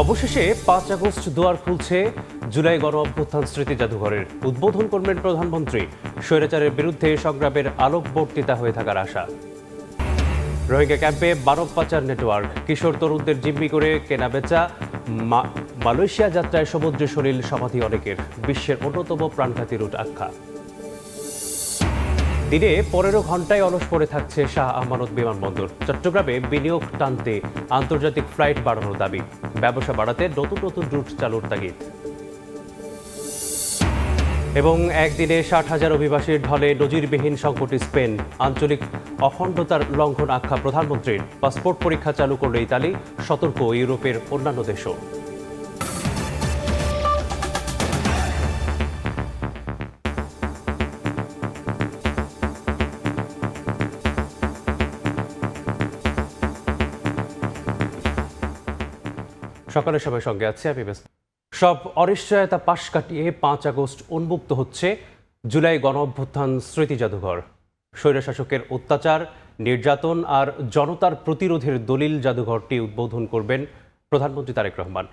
অবশেষে ৫ আগস্ট দুয়ার খুলছে জুলাই গণ অভ্যুত্থান স্মৃতি জাদুঘরের। উদ্বোধন করবেন প্রধানমন্ত্রী। স্বৈরাচারের বিরুদ্ধে সংগ্রামের আলোকবর্তিতা হয়ে থাকার আশা। রোহিঙ্গা ক্যাম্পে মানব পাচার নেটওয়ার্ক, কিশোর তরুণদের জিম্মি করে কেনাবেচা, মালয়েশিয়া যাত্রায় সমুদ্রে সলিল সমাধি অনেকের। বিশ্বের অন্যতম প্রাণঘাতী রুট আখ্যা। দিনে ১৫ ঘন্টায় অলস পড়ে থাকছে শাহ আমানত বিমানবন্দর। চট্টগ্রামে বিনিয়োগ টানতে আন্তর্জাতিক ফ্লাইট বাড়ানোর দাবি। ব্যবসা বাড়াতে নতুন নতুন রুট চালুর তাগিদ। এবং একদিনে ৬০,০০০ অভিবাসীর ঢলে নজিরবিহীন সংকটে স্পেন। আঞ্চলিক অখণ্ডতার লঙ্ঘন আখ্যা প্রধানমন্ত্রীর। পাসপোর্ট পরীক্ষা চালু করলে ইতালি, সতর্ক ইউরোপের অন্যান্য দেশও। সকালে সবাই সঙ্গে আছে আমি ব্যস্ত। সব অনিশ্চয়তা পাশ কাটিয়ে ৫ আগস্ট উন্মুক্ত হচ্ছে জুলাই গণ অভ্যুত্থান স্মৃতি জাদুঘর। স্বৈরশাসকের অত্যাচার, নির্যাতন আর জনতার প্রতিরোধের দলিল জাদুঘরটি উদ্বোধন করবেন প্রধানমন্ত্রী তারেক রহমান।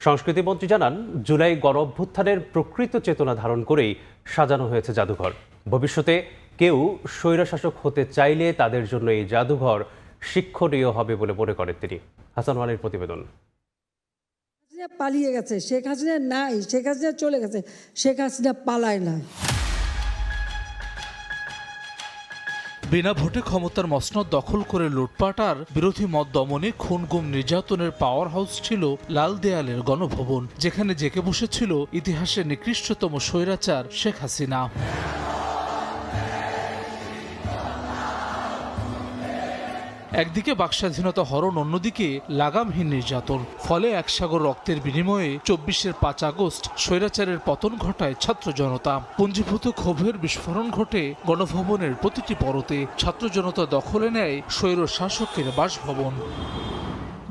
সংস্কৃতিমন্ত্রী জানান, জুলাই গণ অভ্যুত্থানের প্রকৃত চেতনা ধারণ করেই সাজানো হয়েছে জাদুঘর। ভবিষ্যতে কেউ স্বৈরশাসক হতে চাইলে তাদের জন্য এই জাদুঘর শিক্ষণীয় হবে বলে মনে করেন তিনি। হাসান ওয়ালির প্রতিবেদন। পালিয়ে গেছে, শেখ হাসিনা নাই, শেখ হাসিনা চলে গেছে, শেখ হাসিনা পালায় না। বিনা ভোটে ক্ষমতার মসনদ দখল করে লুটপাট আর বিরোধী মত দমনে খুন গুম নির্যাতনের পাওয়ার হাউস ছিল লাল দেয়ালের গণভবন, যেখানে জেকে বসেছিল ইতিহাসের নিকৃষ্টতম স্বৈরাচার শেখ হাসিনা। একদিকে বাকস্বাধীনতা হরণ, অন্যদিকে লাগামহীন নির্যাতন। ফলে এক সাগর রক্তের বিনিময়ে ২৪-এর ৫ আগস্ট স্বৈরাচারের পতন ঘটায় ছাত্র জনতা। পুঞ্জীভূত ক্ষোভের বিস্ফোরণ ঘটে গণভবনের প্রতিটি পরতে। ছাত্র জনতা দখলে নেয় স্বৈর শাসকের বাসভবন।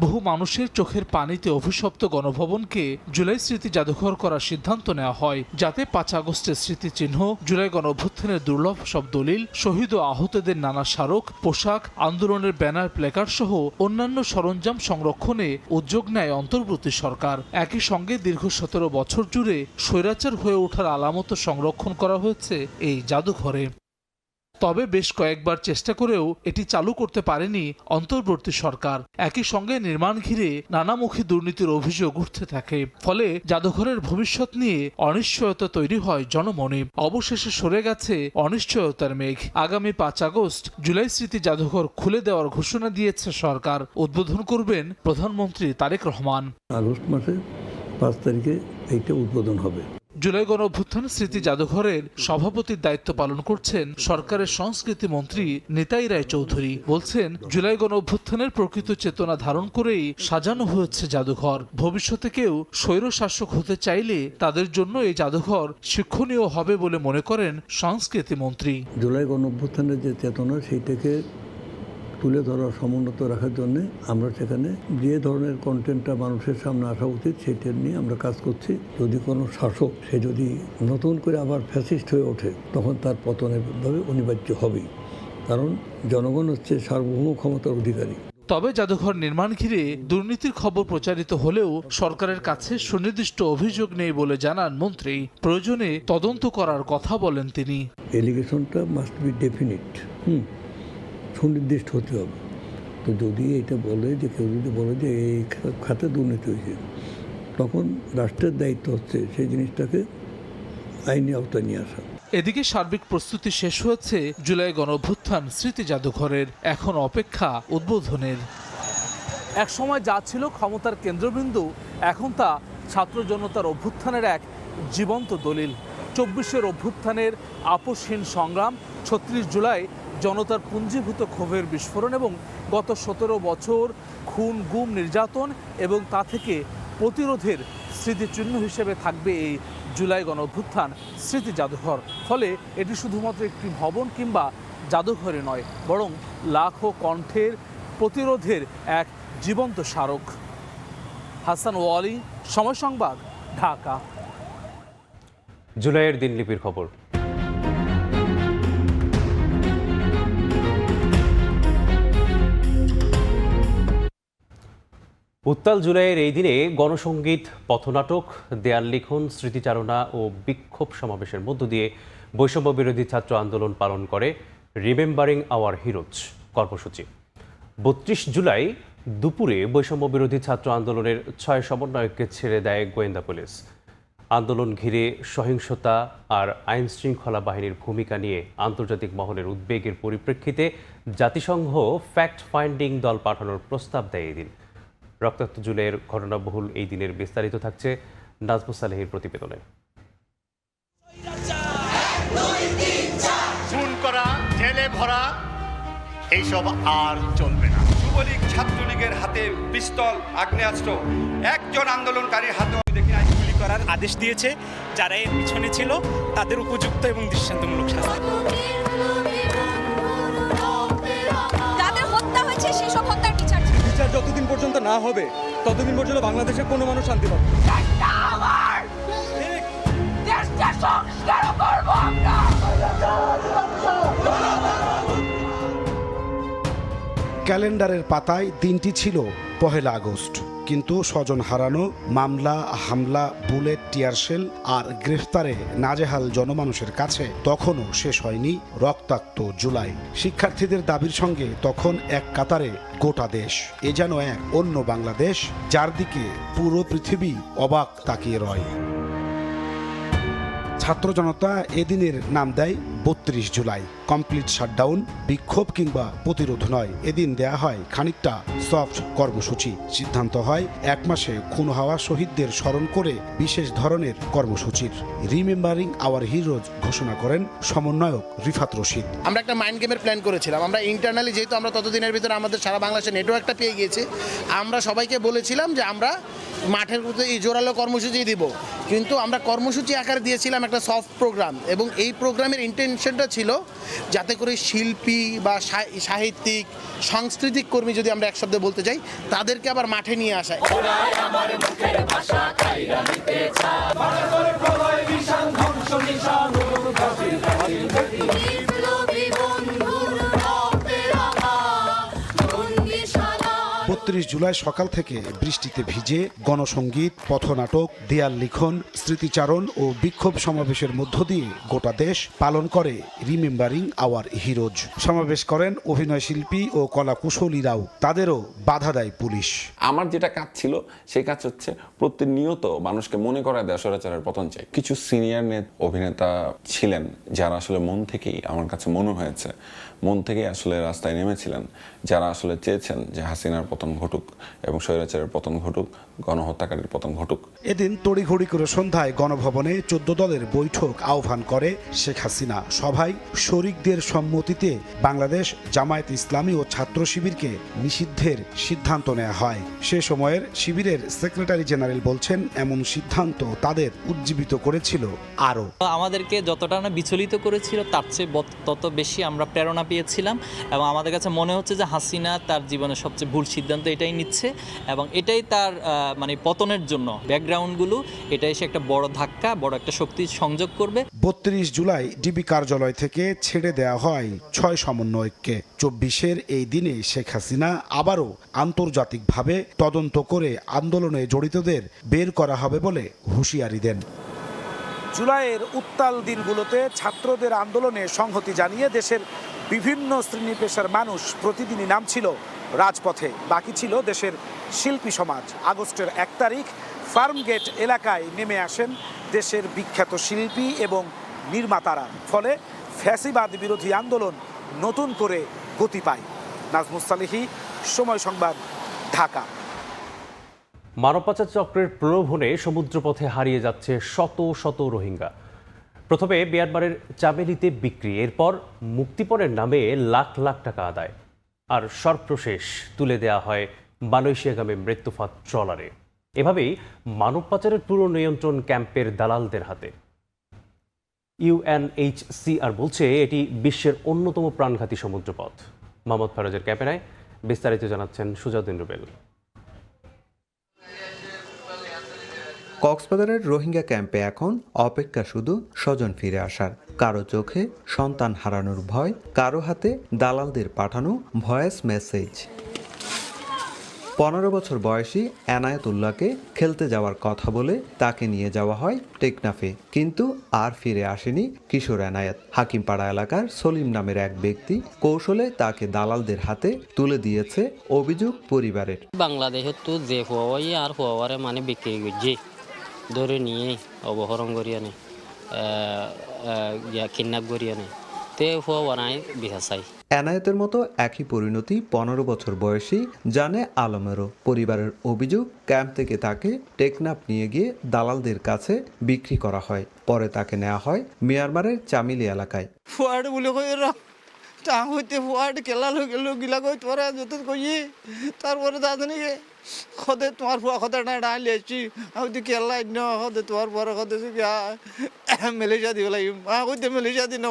বহু মানুষের চোখের পানিতে অভিশপ্ত গণভবনকে জুলাই স্মৃতি জাদুঘর করার সিদ্ধান্ত নেওয়া হয়, যাতে ৫ আগস্টের স্মৃতিচিহ্ন, জুলাই গণ অভ্যুত্থানের দুর্লভ সব দলিল, শহীদ ও আহতদের নানা স্মারক, পোশাক, আন্দোলনের ব্যানার, প্ল্যাকার্ড সহ অন্যান্য সরঞ্জাম সংরক্ষণে উদ্যোগ নেয় অন্তর্বর্তী সরকার। একই সঙ্গে দীর্ঘ ১৭ বছর জুড়ে স্বৈরাচার হয়ে ওঠার আলামত সংরক্ষণ করা হয়েছে এই জাদুঘরে। তবে বেশ কয়েকবার চেষ্টা করেও এটি চালু করতে পারেনি অন্তর্বর্তী সরকার। একই সঙ্গে নির্মাণ ঘিরে নানামুখী দুর্নীতির অভিযোগ উঠতে থাকে। ফলে জাদুঘরের ভবিষ্যৎ নিয়ে অনিশ্চয়তা তৈরি হয় জনমনে। অবশেষে সরে গেছে অনিশ্চয়তার মেঘ। আগামী ৫ আগস্ট জুলাই স্মৃতি জাদুঘর খুলে দেওয়ার ঘোষণা দিয়েছে সরকার। উদ্বোধন করবেন প্রধানমন্ত্রী তারেক রহমান। আগস্ট মাসে ৫ তারিখে এইটা উদ্বোধন হবে। জুলাই গণ অভ্যুত্থান স্মৃতি জাদুঘরের সভাপতির দায়িত্ব পালন করছেন সরকারের সংস্কৃতি মন্ত্রী নিতাই রায় চৌধুরী। বলছেন, জুলাই গণ অভ্যুত্থানের প্রকৃত চেতনা ধারণ করেই সাজানো হয়েছে জাদুঘর। ভবিষ্যতে কেউ স্বৈর শাসক হতে চাইলে তাদের জন্য এই জাদুঘর শিক্ষণীয় হবে বলে মনে করেন সংস্কৃতি মন্ত্রী। জুলাই গণ অভ্যুত্থানের যে চেতনা, সেইটাকে তুলে ধরা, সমুন্নত রাখার জন্য আমরা সেখানে যে ধরনের কন্টেন্টটা মানুষের সামনে আসা উচিত সেটা নিয়ে আমরা কাজ করছি। যদি কোনো শাসক সে যদি নতুন করে আবার ফ্যাসিস্ট হয়ে ওঠে, তখন তার পতনের ভাবে অনিবার্য হবেই, কারণ জনগণ হচ্ছে সার্বভৌম ক্ষমতার অধিকারী। তবে জাদুঘর নির্মাণ ঘিরে দুর্নীতির খবর প্রচারিত হলেও সরকারের কাছে সুনির্দিষ্ট অভিযোগ নেই বলে জানান মন্ত্রী। প্রয়োজনে তদন্ত করার কথা বলেন তিনি। এলিগেশনটা মাস্ট বি ডেফিনিট, সুনির্দিষ্ট হতে হবে। তো যদি এটা বলে যে কেউ যদি বলে যে এই খাতে দুর্নীতি হয়েছে, তখন রাষ্ট্রের দায়িত্ব হচ্ছে সেই জিনিসটাকে আইনি আওতায় নিয়ে আসা। এদিকে সার্বিক প্রস্তুতি শেষ হয়েছে জুলাই গণ অভ্যুত্থান স্মৃতি জাদুঘরের। এখন অপেক্ষা উদ্বোধনের। একসময় যা ছিল ক্ষমতার কেন্দ্রবিন্দু, এখন তা ছাত্র জনতার অভ্যুত্থানের এক জীবন্ত দলিল। ২৪-এর অভ্যুত্থানের আপোষহীন সংগ্রাম, ৩৬ জুলাই জনতার পুঞ্জীভূত ক্ষোভের বিস্ফোরণ এবং গত ১৭ বছর খুন গুম নির্যাতন এবং তা থেকে প্রতিরোধের স্মৃতিচিহ্ন হিসেবে থাকবে এই জুলাই গণ অভ্যুত্থান স্মৃতি জাদুঘর। ফলে এটি শুধুমাত্র একটি ভবন কিংবা জাদুঘরে নয়, বরং লাখো কণ্ঠের প্রতিরোধের এক জীবন্ত স্মারক। হাসান ওয়ালি, সময় সংবাদ, ঢাকা। জুলাইয়ের দিনলিপির খবর। উত্তাল জুলাইয়ের এই দিনে গণসংগীত, পথনাটক, দেয়াল লিখন, স্মৃতিচারণা ও বিক্ষোভ সমাবেশের মধ্য দিয়ে বৈষম্য বিরোধী ছাত্র আন্দোলন পালন করে রিমেম্বারিং আওয়ার হিরোজ কর্মসূচি। ৩২ জুলাই দুপুরে বৈষম্য বিরোধী ছাত্র আন্দোলনের ৬ সমন্বয়ককে ছেড়ে দেয় গোয়েন্দা পুলিশ। আন্দোলন ঘিরে সহিংসতা আর আইন শৃঙ্খলা বাহিনীর ভূমিকা নিয়ে আন্তর্জাতিক মহলের উদ্বেগের পরিপ্রেক্ষিতে জাতিসংঘ ফ্যাক্ট ফাইন্ডিং দল পাঠানোর প্রস্তাব দেয় এদিন। রক্তাক্ত জুলাইয়ের ঘটনাবহুল এই দিনের বিস্তারিত থাকছে নাজমুস সালেহীর প্রতিবেদনে। খুন করা, জেলে ভরা এইসব আর চলবে না। যুবলীগ, ছাত্রলীগের হাতে পিস্তল, আগ্নেয়াস্ত্র, একজন আন্দোলনকারীর হাতে দেখি নাই। গুলি করার আদেশ দিয়েছে। যারা এর পিছনে ছিল তাদের উপযুক্ত এবং দৃষ্টান্তমূলক শাস্তি। যাদের হত্যা হয়েছে সেসব হত্যার বিচার যতদিন পর্যন্ত না হবে ততদিন পর্যন্ত বাংলাদেশের কোনো মানুষ শান্তি পাবে। ক্যালেন্ডারের পাতায় দিনটি ছিল ১ আগস্ট, কিন্তু স্বজন হারানো, মামলা, হামলা, বুলেট, টিয়ারশেল আর গ্রেফতারে নাজেহাল জনমানুষের কাছে তখনও শেষ হয়নি রক্তাক্ত জুলাই। শিক্ষার্থীদের দাবির সঙ্গে তখন এক কাতারে গোটা দেশ। এ যেন এক অন্য বাংলাদেশ, যার দিকে পুরো পৃথিবী অবাক তাকিয়ে রয়। ছাত্র জনতা এদিনের নাম দেয় ৩২ জুলাই। কমপ্লিট শাটডাউন, বিক্ষোভ কিংবা প্রতিরোধ নয়, এদিন দেয়া হয় খানিকটা সফট কর্মসূচি। সিদ্ধান্ত হয় ১ মাসে খুন হওয়া শহীদদের স্মরণ করে বিশেষ ধরনের কর্মসূচির রিমেম্বারিং আওয়ার হিরোজ ঘোষণা করেন সমন্বয়ক রিফাত রশিদ। আমরা একটা মাইন্ড গেমের প্ল্যান করেছিলাম। আমরা ইন্টারনালি, যেহেতু আমরা ততদিনের ভিতরে আমাদের সারা বাংলাদেশের নেটওয়ার্কটা পেয়ে গিয়েছি, আমরা সবাইকে বলেছিলাম যে আমরা মাঠের মধ্যে এই জোরালো কর্মসূচি দিব, কিন্তু আমরা কর্মসূচি আকারে দিয়েছিলাম একটা সফট প্রোগ্রাম। এবং এই প্রোগ্রামের ইন্টেনশনটা ছিল যাতে করে শিল্পী বা সাহিত্যিক, সাংস্কৃতিক কর্মী, যদি আমরা এক শব্দে বলতে চাই, তাদেরকে আবার মাঠে নিয়ে আসা। জুলাই সকাল থেকে বৃষ্টিতে ভিজে গণসংগীত, পথনাটক, দেয়াল লিখন, স্মৃতিচারণ ও বিক্ষোভ সমাবেশের মধ্য দিয়ে গোটা দেশ পালন করে রিমেম্বারিং আওয়ার হিরোজ। সমাবেশ করেন অভিনয় শিল্পী ও কলাকুশলীরাও, তাদেরও বাধা দেয় পুলিশ। আমার যেটা কাজ ছিল সেই কাজ হচ্ছে প্রতিনিয়ত মানুষকে মনে করায় দেয় স্বৈরাচারের পতন চাই। কিছু সিনিয়র অভিনেতা ছিলেন যারা আসলে মন থেকেই, আমার কাছে মনে হয়েছে, মন থেকেই আসলে রাস্তায় নেমেছিলেন, যারা আসলে চেয়েছেন যে হাসিনার পতন ঘটুক এবং স্বৈরাচারের পতন ঘটুক, গণহত্যাকারীর পতন ঘটুক। এদিন তড়িঘড়ি করে সন্ধ্যায় গণভবনে ১৪ দলের বৈঠক আহ্বান করে শেখ হাসিনা। সভায় শরিকদের সম্মতিতে বাংলাদেশ জামায়াত ইসলামী ও ছাত্র শিবিরকে নিষিদ্ধের সিদ্ধান্ত নেওয়া হয়। সে সময়ের শিবিরের সেক্রেটারি জেনারেল বলছেন, এমন সিদ্ধান্ত তাদের উজ্জীবিত করেছিল আরও। আমাদেরকে যতটা না বিচলিত করেছিল তার চেয়ে তত বেশি আমরা প্রেরণা পেয়েছিলাম, এবং আমাদের কাছে মনে হচ্ছে যে হাসিনা তার জীবনের সবচেয়ে ভুল সিদ্ধান্ত এটাই নিচ্ছে, এবং এটাই তার মানে পতনের জন্য ব্যাকগ্রাউন্ডগুলো, এটা এসে একটা বড় ধাক্কা, বড় একটা শক্তি সংযোগ করবে। ৩২ জুলাই ডিবি কার্যালয় থেকে ছেড়ে দেওয়া হয় ৬ সমন্বয়ককে। ২৪-এর এই দিনে শেখ হাসিনা আবারও আন্তর্জাতিকভাবে তদন্ত করে আন্দোলনে জড়িতদের বের করা হবে বলে হুঁশিয়ারি দেন। জুলাইয়ের উত্তাল দিনগুলোতে ছাত্রদের আন্দোলনে সংহতি জানিয়ে দেশের বিভিন্ন শ্রেণী পেশার মানুষ প্রতিদিনই নামছিল রাজপথে। বাকি ছিল দেশের শিল্পী সমাজ। আগস্টের ১ তারিখ ফার্মগেট এলাকায় নেমে আসেন দেশের বিখ্যাত শিল্পী এবং নির্মাতারা। ফলে ফ্যাসিবাদ বিরোধী আন্দোলন নতুন করে গতি পায়। নাজমুস সালেহী, সময় সংবাদ, ঢাকা। মানব পাচার চক্রের প্রলোভনে সমুদ্রপথে হারিয়ে যাচ্ছে শত শত রোহিঙ্গা। প্রথমে মিয়ানমারের চামেলিতে বিক্রি, এরপর মুক্তিপণের নামে লাখ লাখ টাকা আদায়, আর সর্বশেষ তুলে দেয়া হয় মালয়েশিয়াগামী মৃত্যুফাত ট্রলারে। এভাবেই মানব পাচারের পুরো নিয়ন্ত্রণ ক্যাম্পের দালালদের হাতে। UNHCR বলছে এটি বিশ্বের অন্যতম প্রাণঘাতী সমুদ্রপথ। মোহাম্মদ ফারাজের ক্যামেরায় বিস্তারিত জানাচ্ছেন সুজাউদ্দিন রুবেল। কক্সবাজারের রোহিঙ্গা ক্যাম্পে এখন অপেক্ষা শুধু স্বজন ফিরে আসার। কারো চোখে সন্তান হারানোর ভয়, কারো হাতে দালালদের পাঠানো ভয়েস মেসেজ। 15 বছর বয়সী এনায়েতুল্লাহকে খেলতে যাওয়ার কথা বলে তাকে নিয়ে যাওয়া হয় টেকনাফে, কিন্তু আর ফিরে আসেনি কিশোর এনায়েত। হাকিমপাড়া এলাকার সলিম নামের এক ব্যক্তি কৌশলে তাকে দালালদের হাতে তুলে দিয়েছে অভিযোগ পরিবারের। বাংলাদেশের তো যে হওয়াই আর হওয়ারে মানে বিক্রি করছে, ধরে নিয়ে অপহরণ করিয়া নেই, কিডন্যাপ করিয়া নেই, তে হওয়া নাই বিহার চাই। এনায়েতের মতো একই পরিণতি 15 বছর বয়সী জানে আলমেরও। পরিবারের অভিযোগ, ক্যাম্প থেকে তাকে টেকনাফ নিয়ে গিয়ে দালালদের কাছে বিক্রি করা হয়। পরে তাকে নেওয়া হয় মিয়ানমারের চামিলি এলাকায়। ফুয়াড বলে কই টাং হইতে ফুয়াড কেলা লোক গিলা কই তোরা যত কই, তারপরে দাদনি খদে তোমার ফুয়া খদে না ডালি আসছি আমি কেলা ন খদে তোমার পরে খদে মালয়েশিয়া দিব লাগিব, কইতে মালয়েশিয়া দিন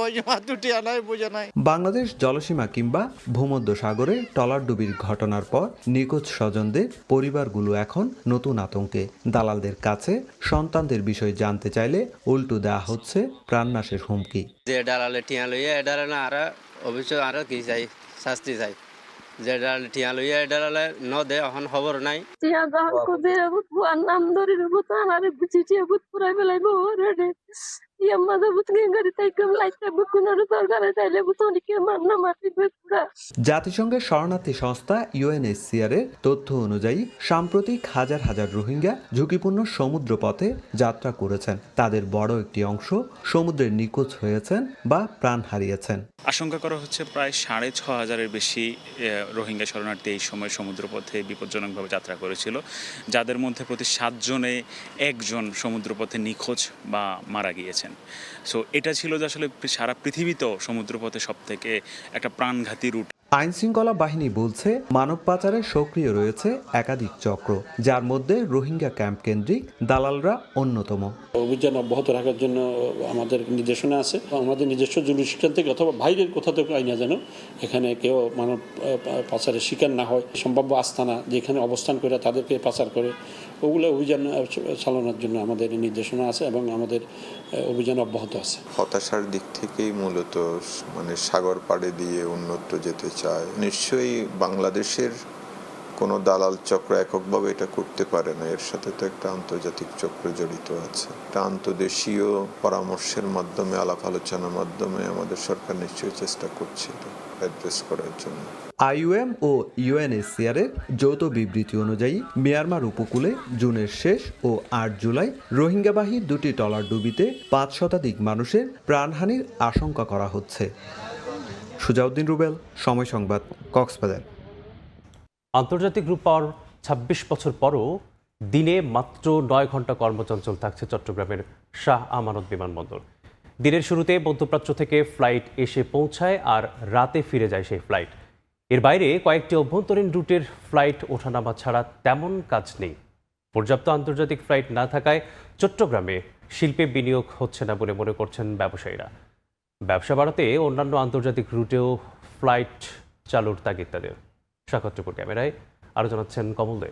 তুটি আনাই বোঝা নাই। বাংলাদেশ জলসীমা কিংবা ভূমধ্যসাগরে ট্রলারডুবির ঘটনার পর নিখোঁজ স্বজনদের পরিবারগুলো এখন নতুন আতঙ্কে। দালালদের কাছে সন্তানদের বিষয় জানতে চাইলে উল্টো দেওয়া হচ্ছে প্রাণনাশের হুমকি। যে ডালালে টিয়া লইয়া এডালে না আর অবশ্যই আর কি চাই, শাস্তি চাই। যে ডালালে টিয়া লইয়া এডালে ন দে এখন খবর নাই। টিয়া যখন কবে বুয়ার নাম ধরে বুত আমারে বুঝি টিয়া বুত পুরাই বেলাইব রে ইয়া মাদা বুত গাড়ি তাই কম লাইতে বুকুনার দরকারে তাইলে বুত অনেকে মারনা মাটি পুরা। জাতিসংঘের শরণার্থী সংস্থা ইউএনএইচসিআর এর তথ্য অনুযায়ী সাম্প্রতিক হাজার হাজার রোহিঙ্গা ঝুঁকিপূর্ণ সমুদ্রপথে যাত্রা করেছেন। তাদের বড় একটি অংশ সমুদ্রে নিখোঁজ হয়েছেন বা প্রাণ হারিয়েছেন। আশঙ্কা করা হচ্ছে প্রায় 6,500-এর বেশি রোহিঙ্গা শরণার্থী এই সময় সমুদ্রপথে বিপজ্জনকভাবে যাত্রা করেছিল, যাদের মধ্যে প্রতি 7 জনে 1 জন সমুদ্রপথে নিখোঁজ বা মারা গিয়েছেন। সো এটা ছিল যে আসলে সারা পৃথিবীতেও সমুদ্রপথে সবথেকে একটা প্রাণঘাতী রুট। আইনশৃঙ্খলা বাহিনী বলছে মানব পাচারে সক্রিয় রয়েছে একাধিক চক্র, যার মধ্যে রোহিঙ্গা ক্যাম্প কেন্দ্রিক দালালরা অন্যতম। অভিযান অব্যাহত রাখার জন্য আমাদের নির্দেশনা আছে। আমাদের নিজস্ব জুরিডিকশন থেকে অথবা বাইরের কোথাও থেকে আইনা যেন এখানে কেউ মানব পাচারের শিকার না হয়, সম্ভাব্য আস্তানা যেখানে অবস্থান করে তাদেরকে পাচার করে, ওগুলো অভিযান চালানোর জন্য আমাদের নির্দেশনা আছে এবং আমাদের অভিযান অব্যাহত আছে। হতাশার দিক থেকেই মূলত মানে সাগর পাড়ে দিয়ে অন্যত্র যেতে চায়। নিশ্চয়ই বাংলাদেশের কোনো দালাল চক্র এককভাবে এটা করতে পারে না, এর সাথে তো একটা আন্তর্জাতিক চক্র জড়িত আছে। একটা আন্তদেশীয় পরামর্শের মাধ্যমে, আলাপ আলোচনার মাধ্যমে আমাদের সরকার নিশ্চয়ই চেষ্টা করছে এটা অ্যাড্রেস করার জন্য। আইওএম ও ইউএনএইচসিআর এর যৌথ বিবৃতি অনুযায়ী মিয়ানমার উপকূলে জুনের শেষ ও 8 জুলাই রোহিঙ্গাবাহী 2টি ট্রলার ডুবিতে 5 শতাধিক মানুষের প্রাণহানির আশঙ্কা করা হচ্ছে। সুজাউদ্দিন রুবেল, সময় সংবাদ, কক্সবাজার। আন্তর্জাতিক গ্রুপ পাওয়ার 26 বছর পরও দিনে মাত্র 9 ঘন্টা কর্মচঞ্চল থাকছে চট্টগ্রামের শাহ আমানত বিমানবন্দর। দিনের শুরুতে মধ্যপ্রাচ্য থেকে ফ্লাইট এসে পৌঁছায় আর রাতে ফিরে যায় সেই ফ্লাইট। এর বাইরে কয়েকটি অভ্যন্তরীণ রুটের ফ্লাইট ওঠানামা ছাড়া তেমন কাজ নেই। পর্যাপ্ত আন্তর্জাতিক ফ্লাইট না থাকায় চট্টগ্রামে শিল্পে বিনিয়োগ হচ্ছে না বলে মনে করছেন ব্যবসায়ীরা। ব্যবসা বাড়াতে অন্যান্য আন্তর্জাতিক রুটেও ফ্লাইট চালুর তাগিদ তাদের। সাক্ষাৎকার ক্যামেরায় আরও জানাচ্ছেন কমল দে।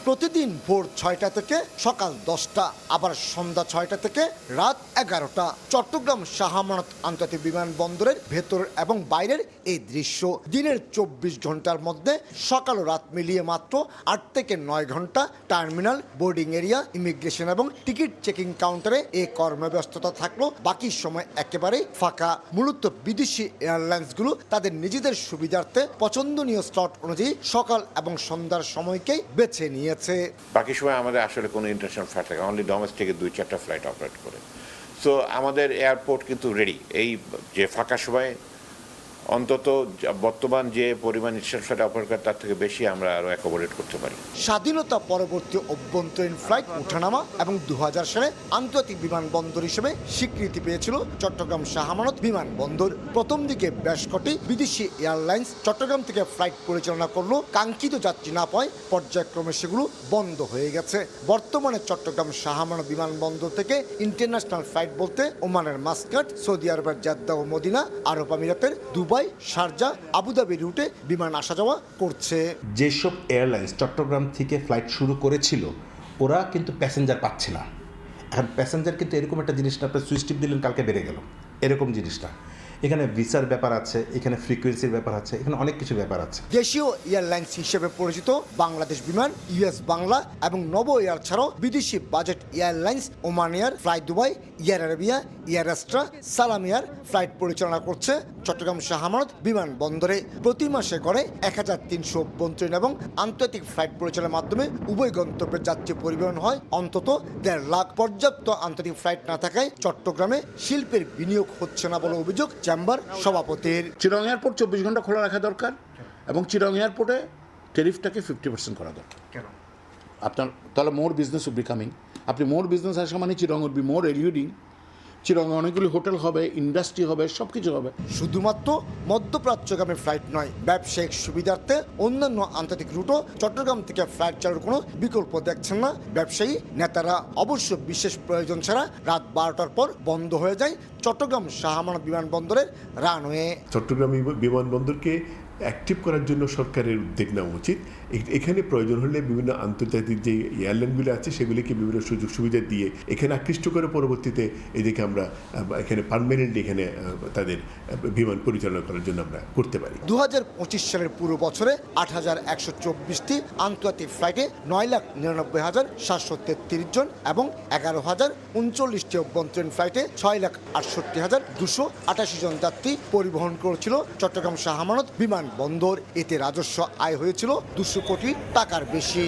প্রতিদিন ভোর 6টা থেকে সকাল 10টা, আবার সন্ধ্যা 6টা থেকে রাত 11টা। চট্টগ্রাম শাহ আমানত আন্তর্জাতিক বিমানবন্দরের ভেতর এবং বাইরের এই দৃশ্য। দিনের 24 ঘন্টার মধ্যে সকাল ও রাত মিলিয়ে মাত্র 8 থেকে 9 ঘন্টা টার্মিনাল, বোর্ডিং এরিয়া, ইমিগ্রেশন এবং টিকিট চেকিং কাউন্টারে এই কর্মব্যস্ততা থাকলেও বাকি সময় একেবারে ফাঁকা। মূলত বিদেশি এয়ারলাইন্সগুলো তাদের নিজেদের সুবিধার্থে পছন্দনীয় স্লট অনুযায়ী সকাল এবং সন্ধ্যার সময়কেই বেছে নিয়েছে। বাকি সময় আমাদের আসলে কোনো ইন্টারন্যাশনাল ফ্লাইট থাকে, অনলি ডোমেস্টিকে 2-4টা ফ্লাইট অপারেট করে। সো আমাদের এয়ারপোর্ট কিন্তু রেডি, এই যে ফাঁকা সময় অন্তত বর্তমান যে পরিমাণ ইন্টারন্যাশনাল ফ্লাইট অপারেট করে তার থেকে বেশি আমরা আরও অ্যাকোমোডেট করতে পারি। স্বাধীনতা পরবর্তী অভ্যন্তরীণ ফ্লাইট ওঠানামা এবং 2000 সালে আন্তর্জাতিক বিমানবন্দর হিসেবে স্বীকৃতি পেয়েছিল চট্টগ্রাম শাহ আমানত বিমানবন্দর। প্রথম দিকে বেশ কটি বিদেশি এয়ারলাইন্স চট্টগ্রাম থেকে ফ্লাইট পরিচালনা করলেও কাঙ্ক্ষিত যাত্রী না পায় পর্যায়ক্রমে সেগুলো বন্ধ হয়ে গেছে। বর্তমানে চট্টগ্রাম শাহ আমানত বিমানবন্দর থেকে ইন্টারন্যাশনাল ফ্লাইট বলতে ওমানের মাস্কাট, সৌদি আরবের জেদ্দা ও মদিনা, আরব আমিরাতের দুবাই, শারজা, আবুধাবি রুটে বিমান আসা যাওয়া করছে। যেসব এয়ারলাইন্স চট্টগ্রাম থেকে ফ্লাইট শুরু করেছিল ওরা কিন্তু প্যাসেঞ্জার পাচ্ছে না। এখন প্যাসেঞ্জার কিন্তু এরকম একটা জিনিসটা, আপনার সুইচ টিপ দিলেন কালকে বেড়ে গেল, এরকম জিনিসটা। এখানে ভিসার ব্যাপার আছে, এখানে ফ্রিকোয়েন্সির ব্যাপার আছে, এখানে অনেক কিছু ব্যাপার আছে। দেশীয় এয়ারলাইন্স হিসেবে পরিচিত বাংলাদেশ বিমান, ইউএস বাংলা এবং নভো এয়ার ছাড়াও বিদেশি budget airlines Oman air, fly Dubai, air Arabia, air extra, সালাম এয়ার ফ্লাইট পরিচালনা করছে চট্টগ্রাম শাহ আমানত বিমানবন্দরে। প্রতি মাসে গড়ে 1332 এবং আন্তর্জাতিক ফ্লাইট পরিচালনার মাধ্যমে উভয় গন্তব্যের যাত্রী পরিবহন হয় অন্তত 1.5 লাখ। পর্যাপ্ত আন্তর্জাতিক ফ্লাইট না থাকায় চট্টগ্রামে শিল্পের বিনিয়োগ হচ্ছে না বলে অভিযোগ চেম্বার সভাপতির। চিরং এয়ারপোর্ট 24 ঘন্টা খোলা রাখা দরকার এবং চিরং এয়ারপোর্টে ট্যারিফটাকে 50% করা দরকার। কেন? আপনার তাহলে মোর বিজনেস উইল বি কামিং। আপনি মোর বিজনেস আসা মানে চিরং উইল বি মোর এলিউডিং। চিরং অনেকগুলি হোটেল হবে, ইন্ডাস্ট্রি হবে, সব কিছু হবে। শুধুমাত্র মধ্যপ্রাচ্যগামী ফ্লাইট নয়, ব্যবসায়িক সুবিধার্থে অন্যান্য আন্তর্জাতিক রুটও চট্টগ্রাম থেকে ফ্লাইট চালুর কোনো বিকল্প দেখছেন না ব্যবসায়ী নেতারা। অবশ্য বিশেষ প্রয়োজন ছাড়া রাত 12টার পর বন্ধ হয়ে যায় চট্টগ্রাম শাহ আমানত বিমানবন্দরের রানওয়ে। চট্টগ্রাম বিমানবন্দরকে অ্যাক্টিভ করার জন্য সরকারের উদ্যোগ নেওয়া উচিত। এখানে প্রয়োজন হলে বিভিন্ন আন্তর্জাতিক যে এয়ারলাইনগুলো আছে সেগুলিকে বিভিন্ন সুযোগ সুবিধা দিয়ে এখানে আকৃষ্ট করে পরবর্তীতে এদিকে আমরা এখানে পার্মানেন্টলি এখানে তাদের বিমান পরিচালনা করার জন্য আমরা করতে পারি। 2025 সালের পুরো বছরে 8,124টি আন্তর্জাতিক ফ্লাইটে 9,99,733 জন এবং 11,039টি অভ্যন্তরীণ ফ্লাইটে 6,68,288 জন যাত্রী পরিবহন করেছিল চট্টগ্রাম শাহ আমানত বিমানবন্দর। এতে রাজস্ব আয় হয়েছিল 200 কোটি টাকার বেশি।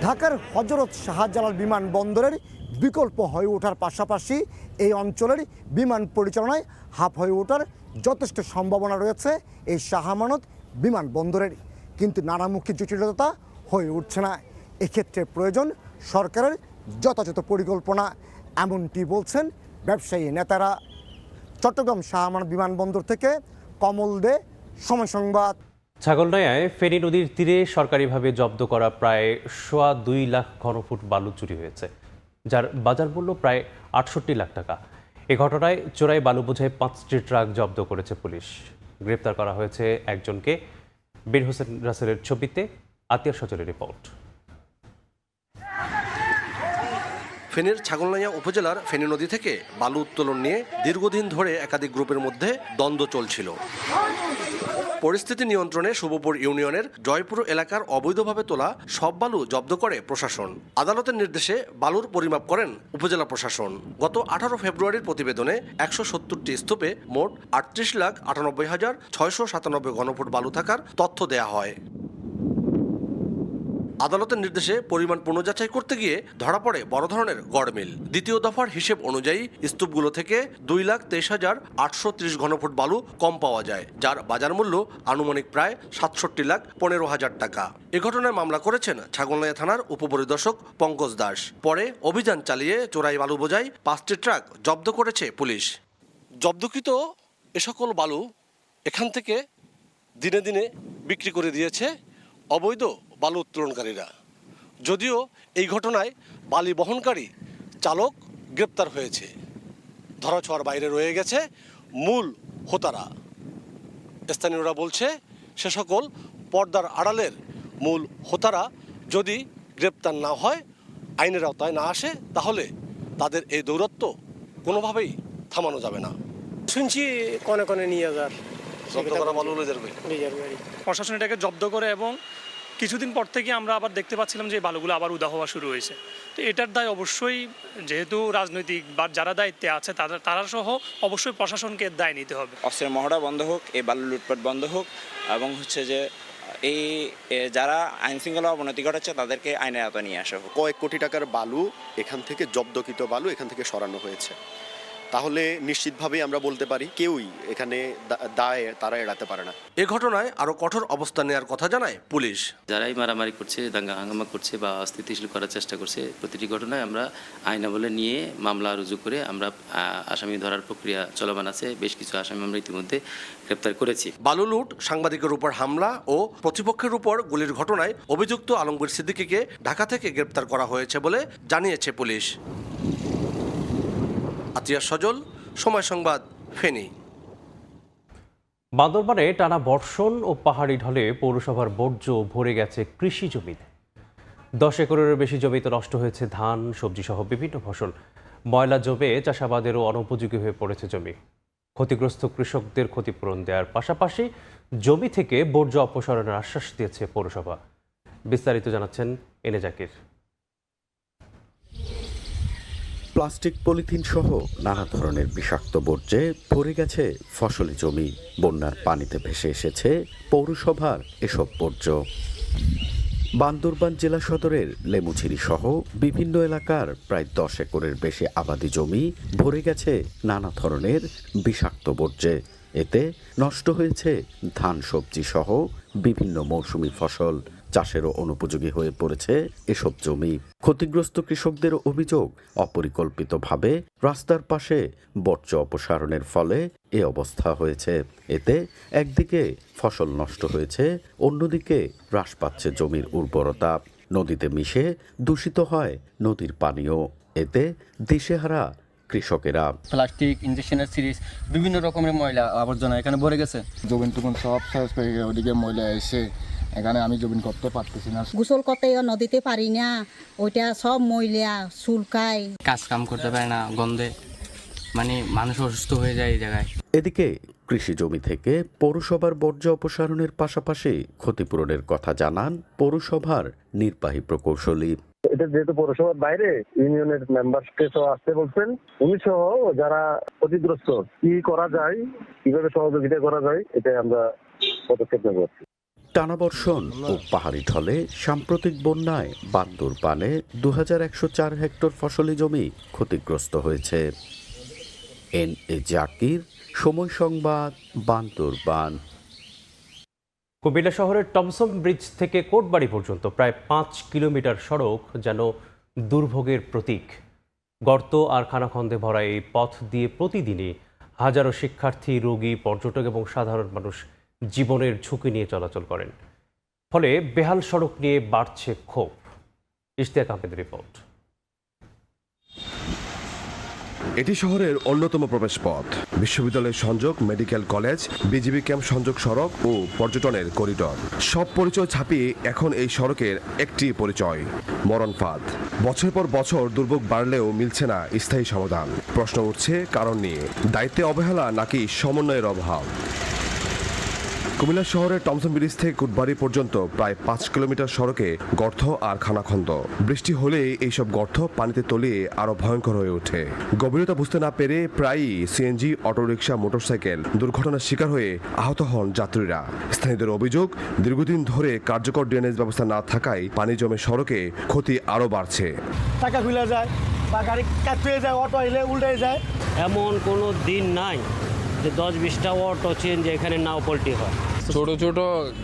ঢাকার হযরত শাহজালাল বিমানবন্দরের বিকল্প হয়ে ওঠার পাশাপাশি এই অঞ্চলের বিমান পরিচালনায় হাব হয়ে ওঠার যথেষ্ট সম্ভাবনা রয়েছে এই শাহ আমানত বিমানবন্দরের, কিন্তু নানামুখী জটিলতা হয়ে উঠছে না। এক্ষেত্রে প্রয়োজন সরকারের যথাযথ পরিকল্পনা, এমনটি বলছেন ব্যবসায়ী নেতারা। চট্টগ্রাম শাহ আমানত বিমানবন্দর থেকে কমল দে, সময় সংবাদ। ছাগলনাইয়ায় ফেনী নদীর তীরে সরকারিভাবে জব্দ করা প্রায় 2.25 লাখ ঘনফুট বালু চুরি হয়েছে, যার বাজার মূল্য প্রায় 68 লাখ টাকা। এ ঘটনায় চোরাই বালু বোঝাই 5টি ট্রাক জব্দ করেছে পুলিশ। গ্রেপ্তার করা হয়েছে একজনকে। বীর হোসেন রাসেলের ছবিতে আতিয়ার সচলের রিপোর্ট। ফেনীর ছাগলনাইয়া উপজেলার ফেনী নদী থেকে বালু উত্তোলন নিয়ে দীর্ঘদিন ধরে একাধিক গ্রুপের মধ্যে দ্বন্দ্ব চলছিল। পরিস্থিতি নিয়ন্ত্রণে শুভপুর ইউনিয়নের জয়পুর এলাকার অবৈধভাবে তোলা সব বালু জব্দ করে প্রশাসন। আদালতের নির্দেশে বালুর পরিমাপ করেন উপজেলা প্রশাসন। গত 18 ফেব্রুয়ারির প্রতিবেদনে 170টি স্তূপে মোট 38,98,697 ঘনফুট বালু থাকার তথ্য দেয়া হয়। আদালতের নির্দেশে পরিমাণ পুনর্যাচাই করতে গিয়ে ধরা পড়ে বড় ধরনের গড়মিল। দ্বিতীয় দফার হিসেব অনুযায়ী স্তূপগুলো থেকে 2,23,830 ঘনফুট বালু কম পাওয়া যায়, যার বাজার মূল্য আনুমানিক প্রায় 67,15,000 টাকা। এ ঘটনায় মামলা করেছেন ছাগলনাইয়া থানার উপপরিদর্শক পঙ্কজ দাস। পরে অভিযান চালিয়ে চোরাই বালু বোঝাই 5টি ট্রাক জব্দ করেছে পুলিশ। জব্দকৃত এ সকল বালু এখান থেকে দিনে দিনে বিক্রি করে দিয়েছে অবৈধ বালু উত্তোলনকারীরা। যদিও এই ঘটনায় বালি বহনকারী চালক গ্রেপ্তার হয়েছে, ধরাছোঁয়ার বাইরে রয়ে গেছে মূল হোতারা। স্থানীয়রা বলছে সে সকল পর্দার আড়ালের মূল হোতারা যদি গ্রেপ্তার না হয়, আইনের আওতায় না আসে, তাহলে তাদের এই দৌরাত্ম্য কোনোভাবেই থামানো যাবে না। শুনছি কনে কনে নিয়ে যার প্রশাসন এটাকে জব্দ করে এবং কিছুদিন পর থেকে আমরা আবার দেখতে পাচ্ছিলাম যে বালুগুলো আবার উদা হওয়া শুরু হয়েছে। তো এটার দায় অবশ্যই, যেহেতু রাজনৈতিক বা যারা দায়িত্বে আছে তারা সহ অবশ্যই প্রশাসনকে দায় নিতে হবে। অস্ত্রের মহড়া বন্ধ হোক, এই বালু লুটপাট বন্ধ হোক, এবং হচ্ছে যে এই যারা আইন শৃঙ্খলা অবনতি ঘটাচ্ছে তাদেরকে আইনের আওতায় নিয়ে আসা হোক। কয়েক কোটি টাকার বালু এখান থেকে জব্দকৃত বালু এখান থেকে সরানো হয়েছে, তাহলে নিশ্চিতভাবেই আমরা বলতে পারি কেউই এখানে দায় তারা এড়াতে পারে না। এ ঘটনায় আরো কঠোর অবস্থান নেওয়ার কথা জানায় পুলিশ। যারাই মারামারি করছে, দাঙ্গা হাঙ্গামা করছে বা অস্থিতিশীল করার চেষ্টা করছে, প্রতিটি ঘটনায় আমরা আইনাবলে নিয়ে মামলা রুজু করে আমরা আসামি ধরার প্রক্রিয়া চলমান আছে। বেশ কিছু আসামি আমরা ইতিমধ্যে গ্রেপ্তার করেছি। বালু লুট, সাংবাদিকের উপর হামলা ও প্রতিপক্ষের উপর গুলির ঘটনায় অভিযুক্ত আলমগীর সিদ্দিকীকে ঢাকা থেকে গ্রেপ্তার করা হয়েছে বলে জানিয়েছে পুলিশ। আতিয়ার সজল, সময় সংবাদ, ফেনী। বান্দরবানে টানা বর্ষণ ও পাহাড়ি ঢলে পৌরসভার বর্জ্য ভরে গেছে কৃষি জমিতে। 10 একরেরও বেশি জমিতে নষ্ট হয়েছে ধান, সবজি সহ বিভিন্ন ফসল। ময়লা জমে চাষাবাদেরও অনুপযোগী হয়ে পড়েছে জমি। ক্ষতিগ্রস্ত কৃষকদের ক্ষতিপূরণ দেওয়ার পাশাপাশি জমি থেকে বর্জ্য অপসারণের আশ্বাস দিয়েছে পৌরসভা। বিস্তারিত জানাচ্ছেন এনে জাকির। প্লাস্টিক, পলিথিন সহ নানা ধরনের বিষাক্ত বর্জ্যে ভরে গেছে ফসলি জমি। বন্যার পানিতে ভেসে এসেছে পৌরসভার এসব বর্জ্য। বান্দরবান জেলা সদরের লেমুঝিরি সহ বিভিন্ন এলাকার প্রায় 10 একরের বেশি আবাদি জমি ভরে গেছে নানা ধরনের বিষাক্ত বর্জ্যে। এতে নষ্ট হয়েছে ধান, সবজি সহ বিভিন্ন মৌসুমি ফসল। চাষেরও অনুপযোগী হয়ে পড়েছে এসব জমি। ক্ষতিগ্রস্ত কৃষকদের অভিযোগ, অপরিকল্পিতভাবে রাস্তার পাশে বর্জ্য অপসারণের ফলে এ অবস্থা হয়েছে। এতে একদিকে ফসল নষ্ট হয়েছে, অন্যদিকে হ্রাস পাচ্ছে জমির উর্বরতা। নদীতে মিশে দূষিত হয় নদীর পানিও। এতে দিশেহারা কৃষকেরা। প্লাস্টিক, ইঞ্জেকশনের সিরিজ, বিভিন্ন রকমের ময়লা আবর্জনা এখানে ভরে গেছে। জমিন টুকুন সব শেষ হয়ে গেছে, ওদিকে ময়লা এসে এখানে আমি জমিন করতে পারতেছি না। গোসল করতে নদীতে পারি না, ওইটা সব ময়লা চুলকায়। কাজ কাম করতে পারে না, গন্ধে মানে মানুষ অসুস্থ হয়ে যায় এই জায়গায়। এদিকে কৃষি জমি থেকে পৌরসভার বর্জ্য অপসারণের পাশাপাশি ক্ষতিপূরণের কথা জানান পৌরসভার নির্বাহী প্রকৌশলী। এটা যেহেতু পৌরসভার বাইরে, ইউনিয়নের মেম্বারকে সহ আসতে বলছেন, উনি সহ যারা ক্ষতিগ্রস্ত কি করা যায়, কিভাবে সহযোগিতা করা যায়, এটাই আমরা পদক্ষেপ নেব। টানা বর্ষণ ও পাহাড়ি ঢলে সাম্প্রতিক বন্যায় বান্দরবানে 2104 হেক্টর ফসলি জমি ক্ষতিগ্রস্ত হয়েছে। এনএ জাকির, সময় সংবাদ, বান্দরবান। কুমিল্লা শহরের টমসন ব্রিজ থেকে কোটবাড়ি পর্যন্ত প্রায় 5 কিলোমিটার সড়ক যেন দুর্ভোগের প্রতীক। গর্ত আর খানাখন্দে ভরা এই পথ দিয়ে প্রতিদিনই হাজারো শিক্ষার্থী, রোগী, পর্যটক এবং সাধারণ মানুষ জীবনের ঝুঁকি নিয়ে চলাচল করেন। ফলে বেহাল সড়ক নিয়ে বাড়ছে ক্ষোভ। ইশতিয়াক আহমেদের রিপোর্ট। এটি শহরের অন্যতম প্রবেশপথ। বিশ্ববিদ্যালয় সংযোগ, মেডিকেল কলেজ, বিজিবি ক্যাম্প সংযোগ সড়ক ও পর্যটনের করিডর, সব পরিচয় ছাপিয়ে এখন এই সড়কের একটি পরিচয়, মরণ ফাঁদ। বছর পর বছর দুর্ভোগ বাড়লেও মিলছে না স্থায়ী সমাধান। প্রশ্ন উঠছে কারণ নিয়ে, দায়িত্বে অবহেলা নাকি সমন্বয়ের অভাব। কুমিল্লা শহরের টমসন ব্রিজ থেকে কোটবাড়ি পর্যন্ত প্রায় 5 কিলোমিটার সড়কে গর্ত আর খানাখন্দ। বৃষ্টি হলে এইসব গর্ত পানিতে তলিয়ে আরো ভয়ঙ্কর হয়ে ওঠে। গভীরতা বুঝতে না পেরে প্রায়ই সিএনজি, অটোরিকশা, মোটরসাইকেল দুর্ঘটনার শিকার হয়ে আহত হন যাত্রীরা। স্থানীয়দের অভিযোগ, দীর্ঘদিন ধরে কার্যকর ড্রেনেজ ব্যবস্থা না থাকায় পানি জমে সড়কে ক্ষতি আরো বাড়ছে। টাকা খুলে যায় বা গাড়ি কাটতে যায়, অটো এলে উল্টে যায়। এমন কোনো দিন নাই যে 10-20টা অটো চেঞ্জ এখানে নাও পল্টি হয়। ছোট ছোট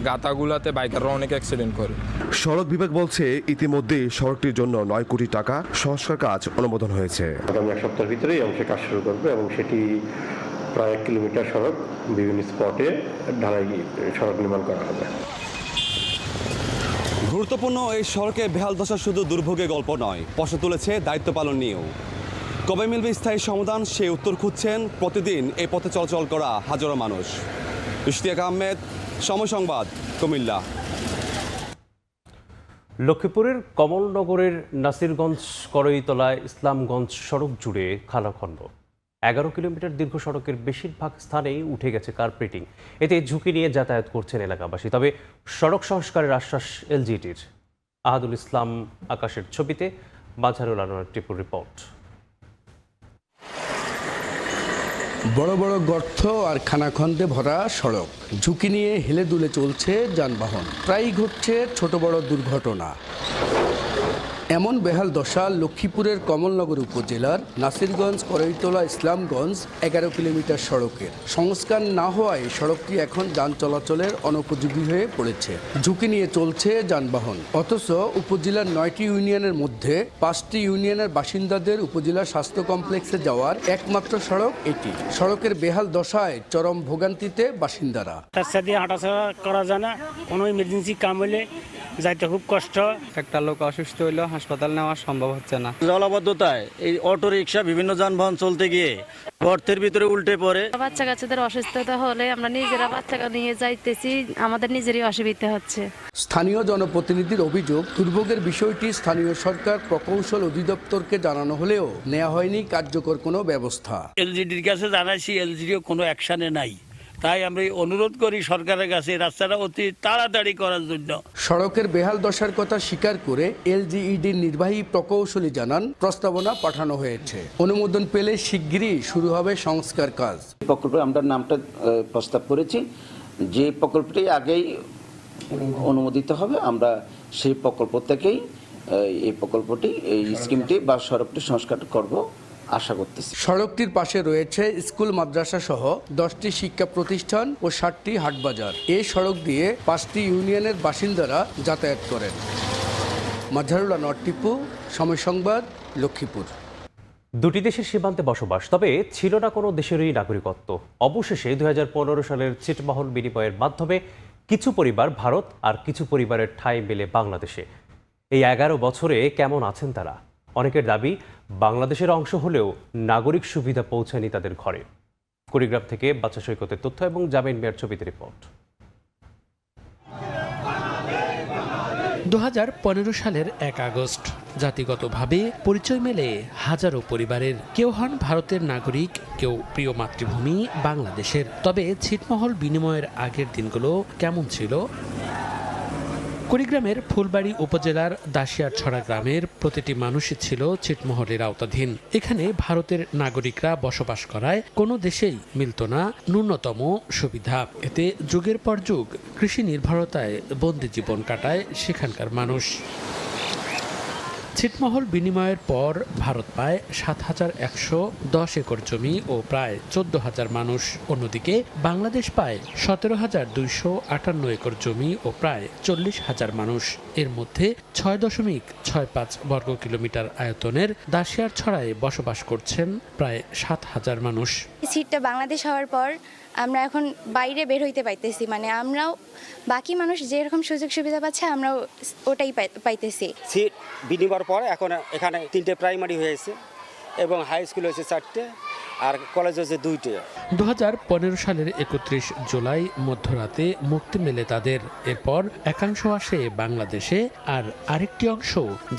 গাতাগুলাতে বাইকাররা অনেক অ্যাক্সিডেন্ট করে। সড়ক বিভাগ বলছে ইতিমধ্যে সড়কটির জন্য 9 কোটি টাকা সংস্কার কাজ অনুমোদন হয়েছে। আগামী 1 সপ্তাহের ভিতরেই অংশে কাজ শুরু করবে এবং সেটি প্রায় 1 কিলোমিটার সড়ক বিভিন্ন স্পটে ঢালাই সড়ক নির্মাণ করা হবে। গুরুত্বপূর্ণ এই সড়কে বেহাল দশা শুধু দুর্ভোগের গল্প নয়, প্রশ্ন তুলেছে দায়িত্ব পালন নিয়েও। কবে মিলবে স্থায়ী সমাধান, সে উত্তর খুঁজছেন প্রতিদিন এই পথে চলাচল করা হাজারো মানুষ। ইশতিয়াক আহমেদ, সময় সংবাদ, কুমিল্লা। লক্ষ্মীপুরের কমলনগরের নাসিরগঞ্জ করইতলা ইসলামগঞ্জ সড়ক জুড়ে খানাখন্দ। 11 কিলোমিটার দীর্ঘ সড়কের বেশিরভাগ স্থানেই উঠে গেছে কার্পেটিং। এতে ঝুঁকি নিয়ে যাতায়াত করছেন এলাকাবাসী। তবে সড়ক সংস্কারের আশ্বাস এলজিটির। আহাদুল ইসলাম আকাশের ছবিতে বাঝারুল আনোয়ার টিপুর রিপোর্ট। বড় বড় গর্ত আর খানাখন্দে ভরা সড়ক, ঝুঁকি নিয়ে হেলে দুলে চলছে যানবাহন। প্রায়ই ঘটছে ছোট বড় দুর্ঘটনা। এমন বেহাল দশা লক্ষ্মীপুরের কমলনগর উপজেলার নাসিরগঞ্জ করইতলা ইসলামগঞ্জ 11 কিলোমিটার সড়কের। সংস্কার না হওয়ায় সড়কটি এখন যান চলাচলের অনুপযোগী হয়ে পড়েছে। ঝুঁকি নিয়ে চলছে যানবাহন। অথচ উপজেলার 9টি ইউনিয়নের মধ্যে 5টি ইউনিয়নের বাসিন্দাদের উপজেলা স্বাস্থ্য কমপ্লেক্সে যাওয়ার একমাত্র সড়ক এটি। সড়কের বেহাল দশায় চরম ভোগান্তিতে বাসিন্দারা। রাস্তা দিয়ে হাঁটাচলা করা যায় না, কোনো ইমার্জেন্সি কাম হলে যাইতে খুব কষ্ট। একটা লোক অসুস্থ হইলেও হাসপাতাল নেওয়া সম্ভব হচ্ছে না। জলাবদ্ধতায় এই অটো রিক্সা বিভিন্ন যানবাহন চলতে গিয়ে গর্তের ভিতরে উল্টে পড়ে। বাচ্চা কাচ্চাদের অসুস্থতা হলে আমরা নিজেরা বাচ্চা নিয়ে যাইতেছি, আমাদের নিজেরই অসুবিধা হচ্ছে। স্থানীয় জনপ্রতিনিধির অভিযোগ, দুর্ভোগের বিষয়টি স্থানীয় সরকার প্রকৌশল অধিদপ্তরকে জানানো হলেও নেওয়া হয়নি কার্যকর কোনো ব্যবস্থা। এলজিডির কাছে জানাইছি, এলজিডিও কোনো অ্যাকশনে নাই। তাই আমরা অনুরোধ করি সরকারের কাছে রাস্তাটা অতি তাড়াতাড়ি করার জন্য। সড়কের বেহাল দশার কথা স্বীকার করে এলজিইডির নির্বাহী প্রকৌশলী জানান, প্রস্তাবনা পাঠানো হয়েছে, অনুমোদন পেলে শিগগিরই শুরু হবে সংস্কার কাজ। প্রকল্পে আমরা নামটা প্রস্তাব করেছি, যে প্রকল্পটি আগেই অনুমোদিত হবে আমরা সেই প্রকল্প থেকেই এই প্রকল্পটি, এই স্কিমটি বা সড়কটি সংস্কার করব আশা করতেছি। সড়কটির পাশে রয়েছে স্কুল, মাদ্রাসা সহ 10টি শিক্ষা প্রতিষ্ঠান ও 60টি হাটবাজার। এই সড়ক দিয়ে 5টি ইউনিয়নের বাসিন্দারা যাতায়াত করেন। মাঝারুল আনোয়ার টিপু, সময় সংবাদ, লক্ষ্মীপুর। দুটি দেশের সীমান্তে বসবাস, তবে ছিল না কোনো দেশেরই নাগরিকত্ব। অবশেষে 2015 সালের ছিটমহল বিনিময়ের মাধ্যমে কিছু পরিবার ভারত আর কিছু পরিবারের ঠাঁই মেলে বাংলাদেশে। এই 11 বছরে কেমন আছেন তারা? অনেকের দাবি, বাংলাদেশের অংশ হলেও নাগরিক সুবিধা পৌঁছায়নি তাদের ঘরে। কুড়িগ্রাম থেকে বাচ্চা সৈকতের তথ্য এবং জামিন মিয়ার ছবিতে রিপোর্ট। 2015 সালের 1 আগস্ট জাতিগতভাবে পরিচয় মেলে হাজারো পরিবারের। কেউ হন ভারতের নাগরিক, কেউ প্রিয় মাতৃভূমি বাংলাদেশের। তবে ছিটমহল বিনিময়ের আগের দিনগুলো কেমন ছিল? কুড়িগ্রামের ফুলবাড়ী উপজেলার দাসিয়ারছড়া গ্রামের প্রতিটি মানুষই ছিল ছিটমহলের আওতাধীন। এখানে ভারতের নাগরিকরা বসবাস করায় কোনো দেশেই মিলত না ন্যূনতম সুবিধা। এতে যুগের পর যুগ কৃষি নির্ভরতায় বন্দি জীবন কাটায় সেখানকার মানুষ। ছিটমহল বিনিময়ের পর ভারত পায় 7,110 একর জমি ও প্রায় 14,000 মানুষ। অন্যদিকে বাংলাদেশ পায় 17,258 একর জমি ও প্রায় 40,000 মানুষ। এর মধ্যে 6.65 বর্গ কিলোমিটার আয়তনের দাসিয়ারছড়ায় বসবাস করছেন প্রায় 7,000 মানুষ। সিটটা বাংলাদেশ হওয়ার পর আমরা এখন বাইরে বের হইতে পাইতেছি, মানে আমরাও বাকি মানুষ যেরকম সুযোগ সুবিধা পাচ্ছে আমরাও ওটাই পাইতেছি। সিট বিনিময়ের পর এখন এখানে 3টে প্রাইমারি হয়েছে এবং হাই স্কুল হয়েছে 4টে আর কলেজ হয়েছে 2টে। 2015 সালের 31 জুলাই মধ্যরাতে মুক্তি মেলে তাদের। এরপর একাংশ আসে বাংলাদেশে আর আরেকটি অংশ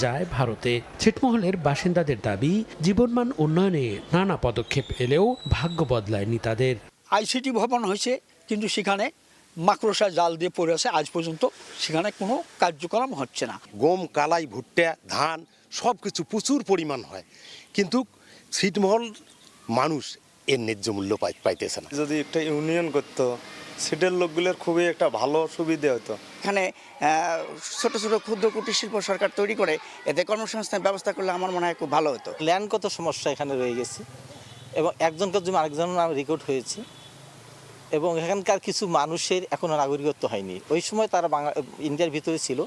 যায় ভারতে। ছিটমহলের বাসিন্দাদের দাবি, জীবনমান উন্নয়নে নানা পদক্ষেপ এলেও ভাগ্য বদলায়নি তাদের। আইসিটি ভবন হয়েছে, কিন্তু সেখানে মাকড়সা জাল দিয়ে পড়ে আছে, আজ পর্যন্ত সেখানে কোনো কার্যক্রম হচ্ছে না। গম, কালাই, ভুট্টা, ধান সব কিছু প্রচুর পরিমাণ হয়, কিন্তু ছিটমহল মানুষ এর ন্যায্য মূল্য পাইতেছে না। যদি একটা ইউনিয়ন করতো, সিটের লোকগুলোর খুবই একটা ভালো সুবিধা হতো। এখানে ছোট ছোট ক্ষুদ্র কুটির শিল্প সরকার তৈরি করে এতে কর্মসংস্থানের ব্যবস্থা করলে আমার মনে হয় খুব ভালো হতো। ল্যান্ডগত সমস্যা এখানে রয়ে গেছে এবং একজনকার জমি আরেকজনের নামে রেকর্ড হয়েছে এবং এখানকার কিছু মানুষের এখনও নাগরিকত্ব হয়নি। ওই সময় তারা ইন্ডিয়ার ভিতরে ছিল,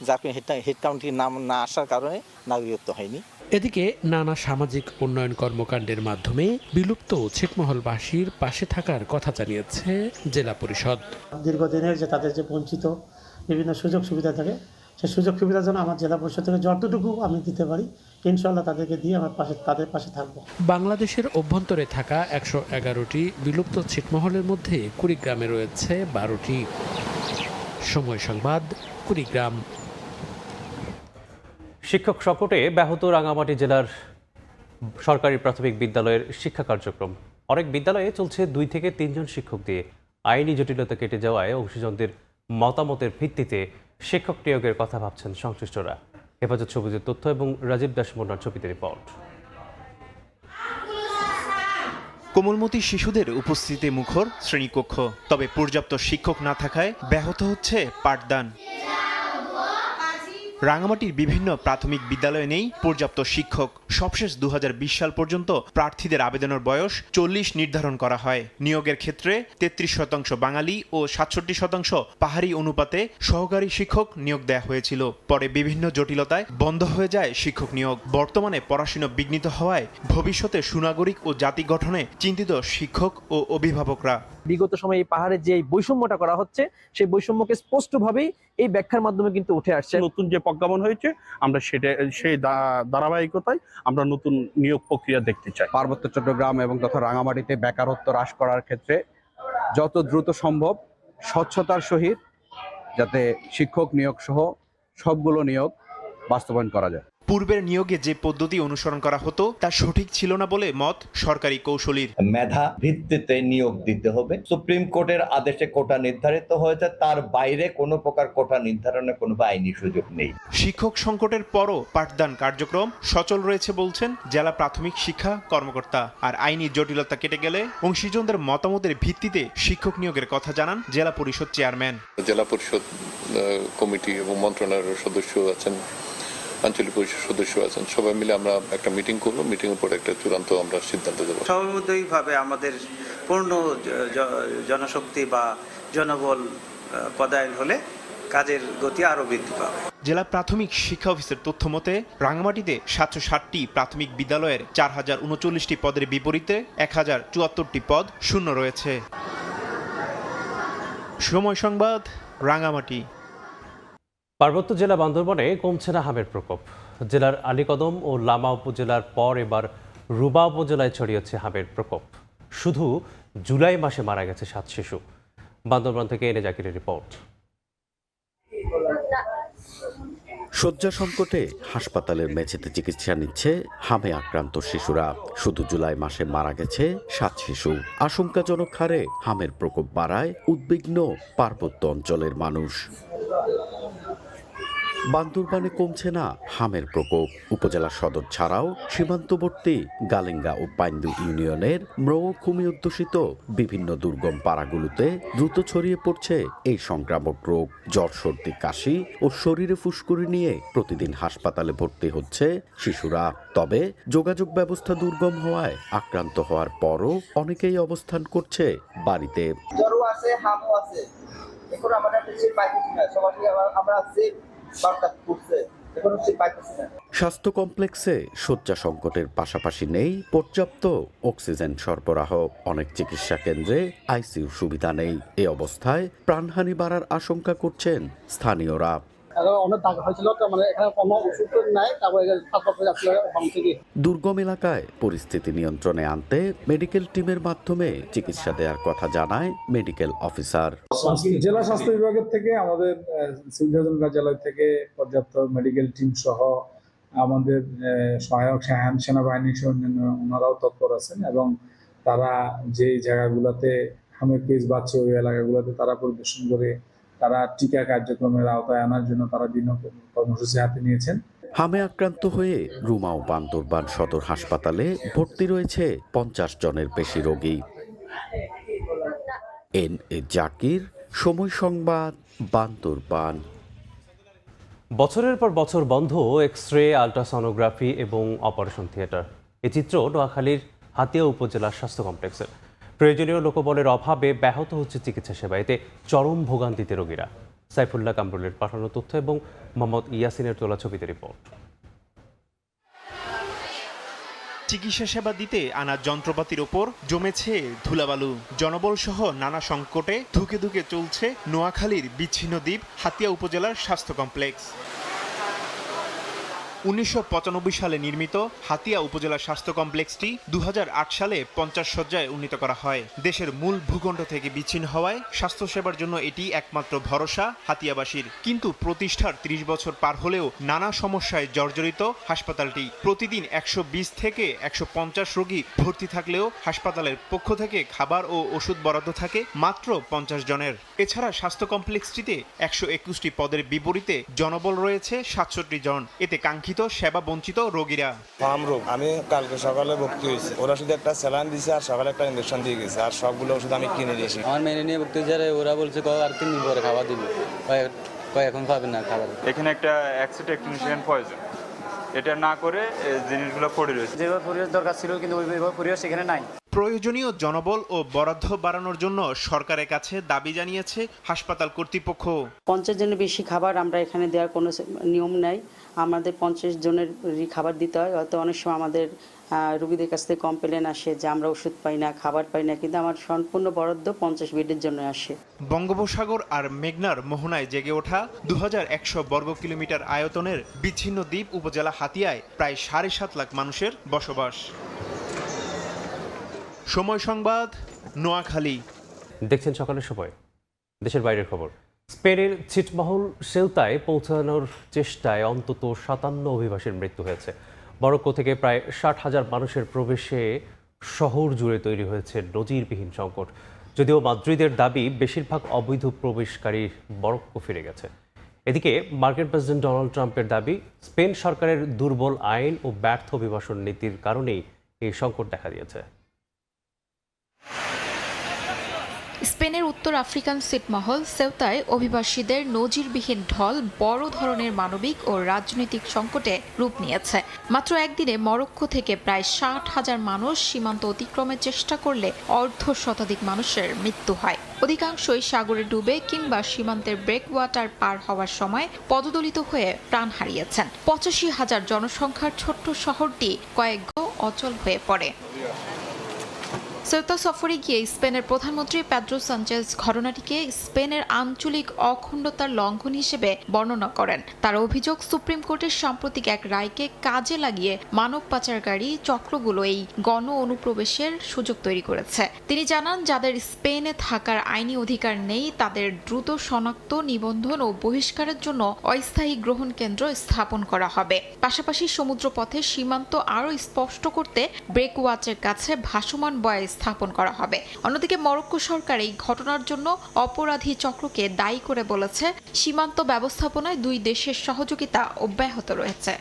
যার হেড কাউন্ট্রির নাম না আসার কারণে নাগরিকত্ব হয়নি। এদিকে নানা সামাজিক উন্নয়ন কর্মকাণ্ডের মাধ্যমে বিলুপ্ত ছিটমহলবাসীর পাশে থাকার কথা জানিয়েছে জেলা পরিষদ। দীর্ঘদিনের যে তাদের যে বঞ্চিত বিভিন্ন সুযোগ সুবিধা থাকে, সেই সুযোগ সুবিধার জন্য আমার জেলা পরিষদ থেকে যতটুকু আমি দিতে পারি ইনশাআল্লাহ তাদেরকে দিয়ে তাদের পাশে থাকবো। বাংলাদেশের অভ্যন্তরে থাকা 111টি বিলুপ্ত ছিটমহলের মধ্যে কুড়িগ্রামে রয়েছে 12টি। সময় সংবাদ, কুড়িগ্রাম। শিক্ষক সংকটে ব্যাহত রাঙামাটি জেলার সরকারি প্রাথমিক বিদ্যালয়ের শিক্ষা কার্যক্রম। অনেক বিদ্যালয়ে চলছে 2 থেকে 3 জন শিক্ষক দিয়ে। আইনি জটিলতা কেটে যাওয়ায় অংশীজনদের মতামতের ভিত্তিতে শিক্ষক নিয়োগের কথা ভাবছেন সংশ্লিষ্টরা। হেফাজত সবুজের তথ্য এবং রাজীব দাস মোন্নার ছবিতে রিপোর্ট। কোমলমতি শিশুদের উপস্থিতিতে মুখর শ্রেণীকক্ষ, তবে পর্যাপ্ত শিক্ষক না থাকায় ব্যাহত হচ্ছে পাঠদান। রাঙামাটির বিভিন্ন প্রাথমিক বিদ্যালয়ে নেই পর্যাপ্ত শিক্ষক। সবশেষ 2020 সাল পর্যন্ত প্রার্থীদের আবেদনের বয়স 40 নির্ধারণ করা হয়। নিয়োগের ক্ষেত্রে 33% বাঙালি ও 67% পাহাড়ি অনুপাতে সহকারী শিক্ষক নিয়োগ দেওয়া হয়েছিল। পরে বিভিন্ন জটিলতায় বন্ধ হয়ে যায় শিক্ষক নিয়োগ। বর্তমানে পড়াশোনা বিঘ্নিত হওয়ায় ভবিষ্যতে সুনাগরিক ও জাতি গঠনে চিন্তিত শিক্ষক ও অভিভাবকরা। বিগত সময়ে এই পাহাড়ের যে বৈষম্যটা করা হচ্ছে, সেই বৈষম্যকে স্পষ্টভাবেই এই ব্যাখ্যার মাধ্যমে কিন্তু উঠে আসছে। নতুন যে প্রজ্ঞাপন হয়েছে আমরা সেই ধারাবাহিকতায় আমরা নতুন নিয়োগ প্রক্রিয়া দেখতে চাই। পার্বত্য চট্টগ্রাম এবং তথা রাঙামাটিতে বেকারত্ব হ্রাস করার ক্ষেত্রে যত দ্রুত সম্ভব স্বচ্ছতার সহিত যাতে শিক্ষক নিয়োগ সহ সবগুলো নিয়োগ বাস্তবায়ন করা যায়। পূর্বের নিয়োগে যে পদ্ধতি অনুসরণ করা হতো তা সঠিক ছিল না বলে মত সরকারি কৌশলীর। মেধা ভিত্তিতে নিয়োগ দিতে হবে। সুপ্রিম কোর্টের আদেশে কোটা নির্ধারিত হয়েছে, তার বাইরে কোনো প্রকার কোটা নির্ধারণের কোনো আইনি সুযোগ নেই। শিক্ষক সংকটের পরও পাঠদান কার্যক্রম সচল রয়েছে বলছেন জেলা প্রাথমিক শিক্ষা কর্মকর্তা। আর আইনি জটিলতা কেটে গেলে অংশীজনদের মতামতের ভিত্তিতে শিক্ষক নিয়োগের কথা জানান জেলা পরিষদ চেয়ারম্যান। জেলা পরিষদ কমিটি এবং মন্ত্রণালয়ের সদস্য আছেন, আঞ্চলিক পরিষদ সদস্য আছেন, সবাই মিলে আমরা একটা মিটিং করবো। মিটিংয়ের পরে একটা চূড়ান্ত আমরা সিদ্ধান্ত দেবো। সর্বতভাবে আমাদের পূর্ণ জনশক্তি বা জনবল পদায়ন হলে কাজের গতি আরো বৃদ্ধি পাবে। জেলা প্রাথমিক শিক্ষা অফিসের তথ্য মতে রাঙ্গামাটিতে 760টি প্রাথমিক বিদ্যালয়ের 4039টি পদের বিপরীতে 1074টি পদ শূন্য রয়েছে। সময় সংবাদ, রাঙ্গামাটি। পার্বত্য জেলা বান্দরবনে কমছে না হামের প্রকোপ। জেলার আলীকদম ও লামা উপজেলার পর এবার রুবা উপজেলায় ছড়িয়েছে হামের প্রকোপ। শুধু জুলাই মাসে মারা গেছে 7 শিশু। বান্দরবান থেকে এনে জাকিরের রিপোর্ট। শয্যা সংকটে হাসপাতালের মেঝেতে চিকিৎসা নিচ্ছে হামে আক্রান্ত শিশুরা। শুধু জুলাই মাসে মারা গেছে 7 শিশু। আশঙ্কাজনক হারে হামের প্রকোপ বাড়ায় উদ্বিগ্ন পার্বত্য অঞ্চলের মানুষ। বান্দরবানে কমছে না হামের প্রকোপ। উপজেলা সদর ছাড়াও সীমান্তবর্তী গালেঙ্গা ও পাইন্দু ইউনিয়নের মৃগকুমি অধ্যুষিত বিভিন্ন দুর্গম পাড়াগুলোতে দ্রুত ছড়িয়ে পড়ছে এই সংক্রামক রোগ। জ্বর, সর্দি, কাশি ও শরীরে ফুসকুড়ি নিয়ে প্রতিদিন হাসপাতালে ভর্তি হচ্ছে শিশুরা। তবে যোগাযোগ ব্যবস্থা দুর্গম হওয়ায় আক্রান্ত হওয়ার পরও অনেকেই অবস্থান করছে বাড়িতে। স্বাস্থ্য কমপ্লেক্সে শয্যা সংকটের পাশাপাশি নেই পর্যাপ্ত অক্সিজেন সরবরাহ। অনেক চিকিৎসা কেন্দ্রে আইসিইউ সুবিধা নেই। এ অবস্থায় প্রাণহানি বাড়ার আশঙ্কা করছেন স্থানীয়রা। দুর্গম এলাকায় পরিস্থিতি নিয়ন্ত্রণে আনতে মেডিকেল টিমের মাধ্যমে চিকিৎসা দেওয়ার কথা জানায় মেডিকেল অফিসার। জেলা স্বাস্থ্য বিভাগের থেকে আমাদের সিভিল সার্জন কার্যালয় থেকে পর্যাপ্ত মেডিকেল টিম সহ আমাদের সহায়ক সেনাবাহিনী সহ ওনারাও তৎপর আছেন এবং তারা যে জায়গাগুলোতে হামের কেস বাড়ছে ওই এলাকাগুলোতে তারা পরিদর্শন করে তারা টিকা কার্যক্রমের আওতায় আনার জন্য তারা বিভিন্ন কর্মসূচি হাতে নিয়েছেন। হামে আক্রান্ত হয়ে রুমা ও বান্দরবান সদর হাসপাতালে ভর্তি রয়েছে 50 জনের বেশি রোগী। এনএ জাকির, সময় সংবাদ, বান্দরবান। বছরের পর বছর বন্ধ এক্স-রে, আল্ট্রাসনোগ্রাফি এবং অপারেশন থিয়েটার। এই চিত্র নোয়াখালীর হাতিয়া উপজেলার স্বাস্থ্য কমপ্লেক্সের। প্রয়োজনীয় লোকবলের অভাবে ব্যাহত হচ্ছে চিকিৎসা সেবা। এতে চরম ভোগান্তিতে রোগীরা। সাইফুল্লাহ কামরুলের পাঠানো তথ্য এবং মোহাম্মদ ইয়াসিনের তোলা ছবিতে রিপোর্ট। চিকিৎসা সেবা দিতে আনা যন্ত্রপাতির ওপর জমেছে ধুলাবালু। জনবল সহ নানা সংকটে ধুকে ধুকে চলছে নোয়াখালীর বিচ্ছিন্ন দ্বীপ হাতিয়া উপজেলার স্বাস্থ্য কমপ্লেক্স। 1995 সালে নির্মিত হাতিয়া উপজেলা স্বাস্থ্য কমপ্লেক্সটি 2008 সালে 50 শয্যায় উন্নীত করা হয়। দেশের মূল ভূখণ্ড থেকে বিচ্ছিন্ন হওয়ায় স্বাস্থ্যসেবার জন্য এটি একমাত্র ভরসা হাতিয়াবাসীর। কিন্তু প্রতিষ্ঠার 30 বছর পার হলেও নানা সমস্যায় জর্জরিত হাসপাতালটি। প্রতিদিন 120 থেকে 150 রোগী ভর্তি থাকলেও হাসপাতালের পক্ষ থেকে খাবার ও ওষুধ বরাদ্দ থাকে মাত্র 50 জনের। এছাড়া স্বাস্থ্য কমপ্লেক্সটিতে 121টি পদের বিপরীতে জনবল রয়েছে 67 জন। এতে সেবা বঞ্চিত রোগীরা। আমি কালকে সকালে ভর্তি হয়েছি, ওরা শুধু একটা স্যালাইন দিয়েছে আর সকালে একটা ইনজেকশন দিয়ে গেছে, আর সবগুলো ওষুধ আমি কিনে নিয়েছি। আমার মেনে নিয়ে ভর্তি হয়েছে, ওরা বলছে আর 3 দিন পরে খাবার দিবে, এখন খাবেন না খাবার। এখানে একটা টেকনিশিয়ান প্রয়োজন, এটা না করে জিনিসগুলো পড়ে রয়েছে। যেভাবে পরিবেশ দরকার ছিল কিন্তু ওইভাবে পরিবেশ এখানে নাই। প্রয়োজনীয় জনবল ও বরাদ্দ বাড়ানোর জন্য সরকারের কাছে দাবি জানিয়েছে হাসপাতাল কর্তৃপক্ষ। 50 জনের বেশি খাবার আমরা এখানে দেওয়ার কোনো নিয়ম নাই। আমাদের 50 জনের খাবার দিতে হয়। হয়তো অনেক সময় আমাদের রোগীদের কাছ থেকে কমপ্লেন আসে যে আমরা ওষুধ পাই না, খাবার পাই না, কিন্তু আমার সম্পূর্ণ বরাদ্দ 50 বেডের জন্য আসে। বঙ্গোপসাগর আর মেঘনার মোহনায় জেগে ওঠা 2100 বর্গ কিলোমিটার আয়তনের বিচ্ছিন্ন দ্বীপ উপজেলা হাতিয়ায় প্রায় 7.5 লাখ মানুষের বসবাস। সময় সংবাদ, নোয়াখালী। দেখছেন সকালের সময়। দেশের বাইরের খবর। স্পেনের ছিটমহল সেউতায় পৌঁছানোর চেষ্টায় অন্তত 57 অভিবাসীর মৃত্যু হয়েছে। মরক্কো থেকে প্রায় 60,000 মানুষের প্রবেশে শহর জুড়ে তৈরি হয়েছে নজিরবিহীন সংকট। যদিও মাদ্রিদের দাবি বেশিরভাগ অবৈধ প্রবেশকারী মরক্কো ফিরে গেছে। এদিকে মার্কিন প্রেসিডেন্ট ডোনাল্ড ট্রাম্পের দাবি স্পেন সরকারের দুর্বল আইন ও ব্যর্থ অভিবাসন নীতির কারণেই এই সংকট দেখা দিয়েছে। স্পেনের উত্তর আফ্রিকান ছিটমহল সেউতায় অভিবাসীদের নজিরবিহীন ঢল বড় ধরনের মানবিক ও রাজনৈতিক সংকটে রূপ নিয়েছে। মাত্র একদিনে মরক্কো থেকে প্রায় 60,000 মানুষ সীমান্ত অতিক্রমের চেষ্টা করলে অর্ধশতাধিক মানুষের মৃত্যু হয়। অধিকাংশই সাগরে ডুবে কিংবা সীমান্তের ব্রেকওয়াটার পার হওয়ার সময় পদদলিত হয়ে প্রাণ হারিয়েছেন। 85,000 জনসংখ্যার ছোট্ট শহরটি কয়েক অচল হয়ে পড়ে। সেউতা সফরে গিয়ে স্পেনের প্রধানমন্ত্রী পেদ্রো সানচেজ ঘটনাটিকে স্পেনের আঞ্চলিক অখণ্ডতার লঙ্ঘন হিসেবে বর্ণনা করেন। তার অভিযোগ, সুপ্রিম কোর্টের সাম্প্রতিক এক রায়কে কাজে লাগিয়ে মানব পাচারকারী চক্রগুলো এই গণ অনুপ্রবেশের সুযোগ তৈরি করেছে। তিনি জানান, যাদের স্পেনে থাকার আইনি অধিকার নেই তাদের দ্রুত শনাক্ত, নিবন্ধন ও বহিষ্কারের জন্য অস্থায়ী গ্রহণ কেন্দ্র স্থাপন করা হবে। পাশাপাশি সমুদ্রপথে সীমান্ত আরও স্পষ্ট করতে ব্রেকওয়াচের কাছে ভাসমান বয় স্থাপন করা হবে। অন্যদিকে মরক্কো সরকার এই ঘটনার জন্য অপরাধী চক্রকে দায়ী করে বলেছে, সীমান্ত ব্যবস্থাপনায় দুই দেশের সহযোগিতা অব্যাহত রয়েছে।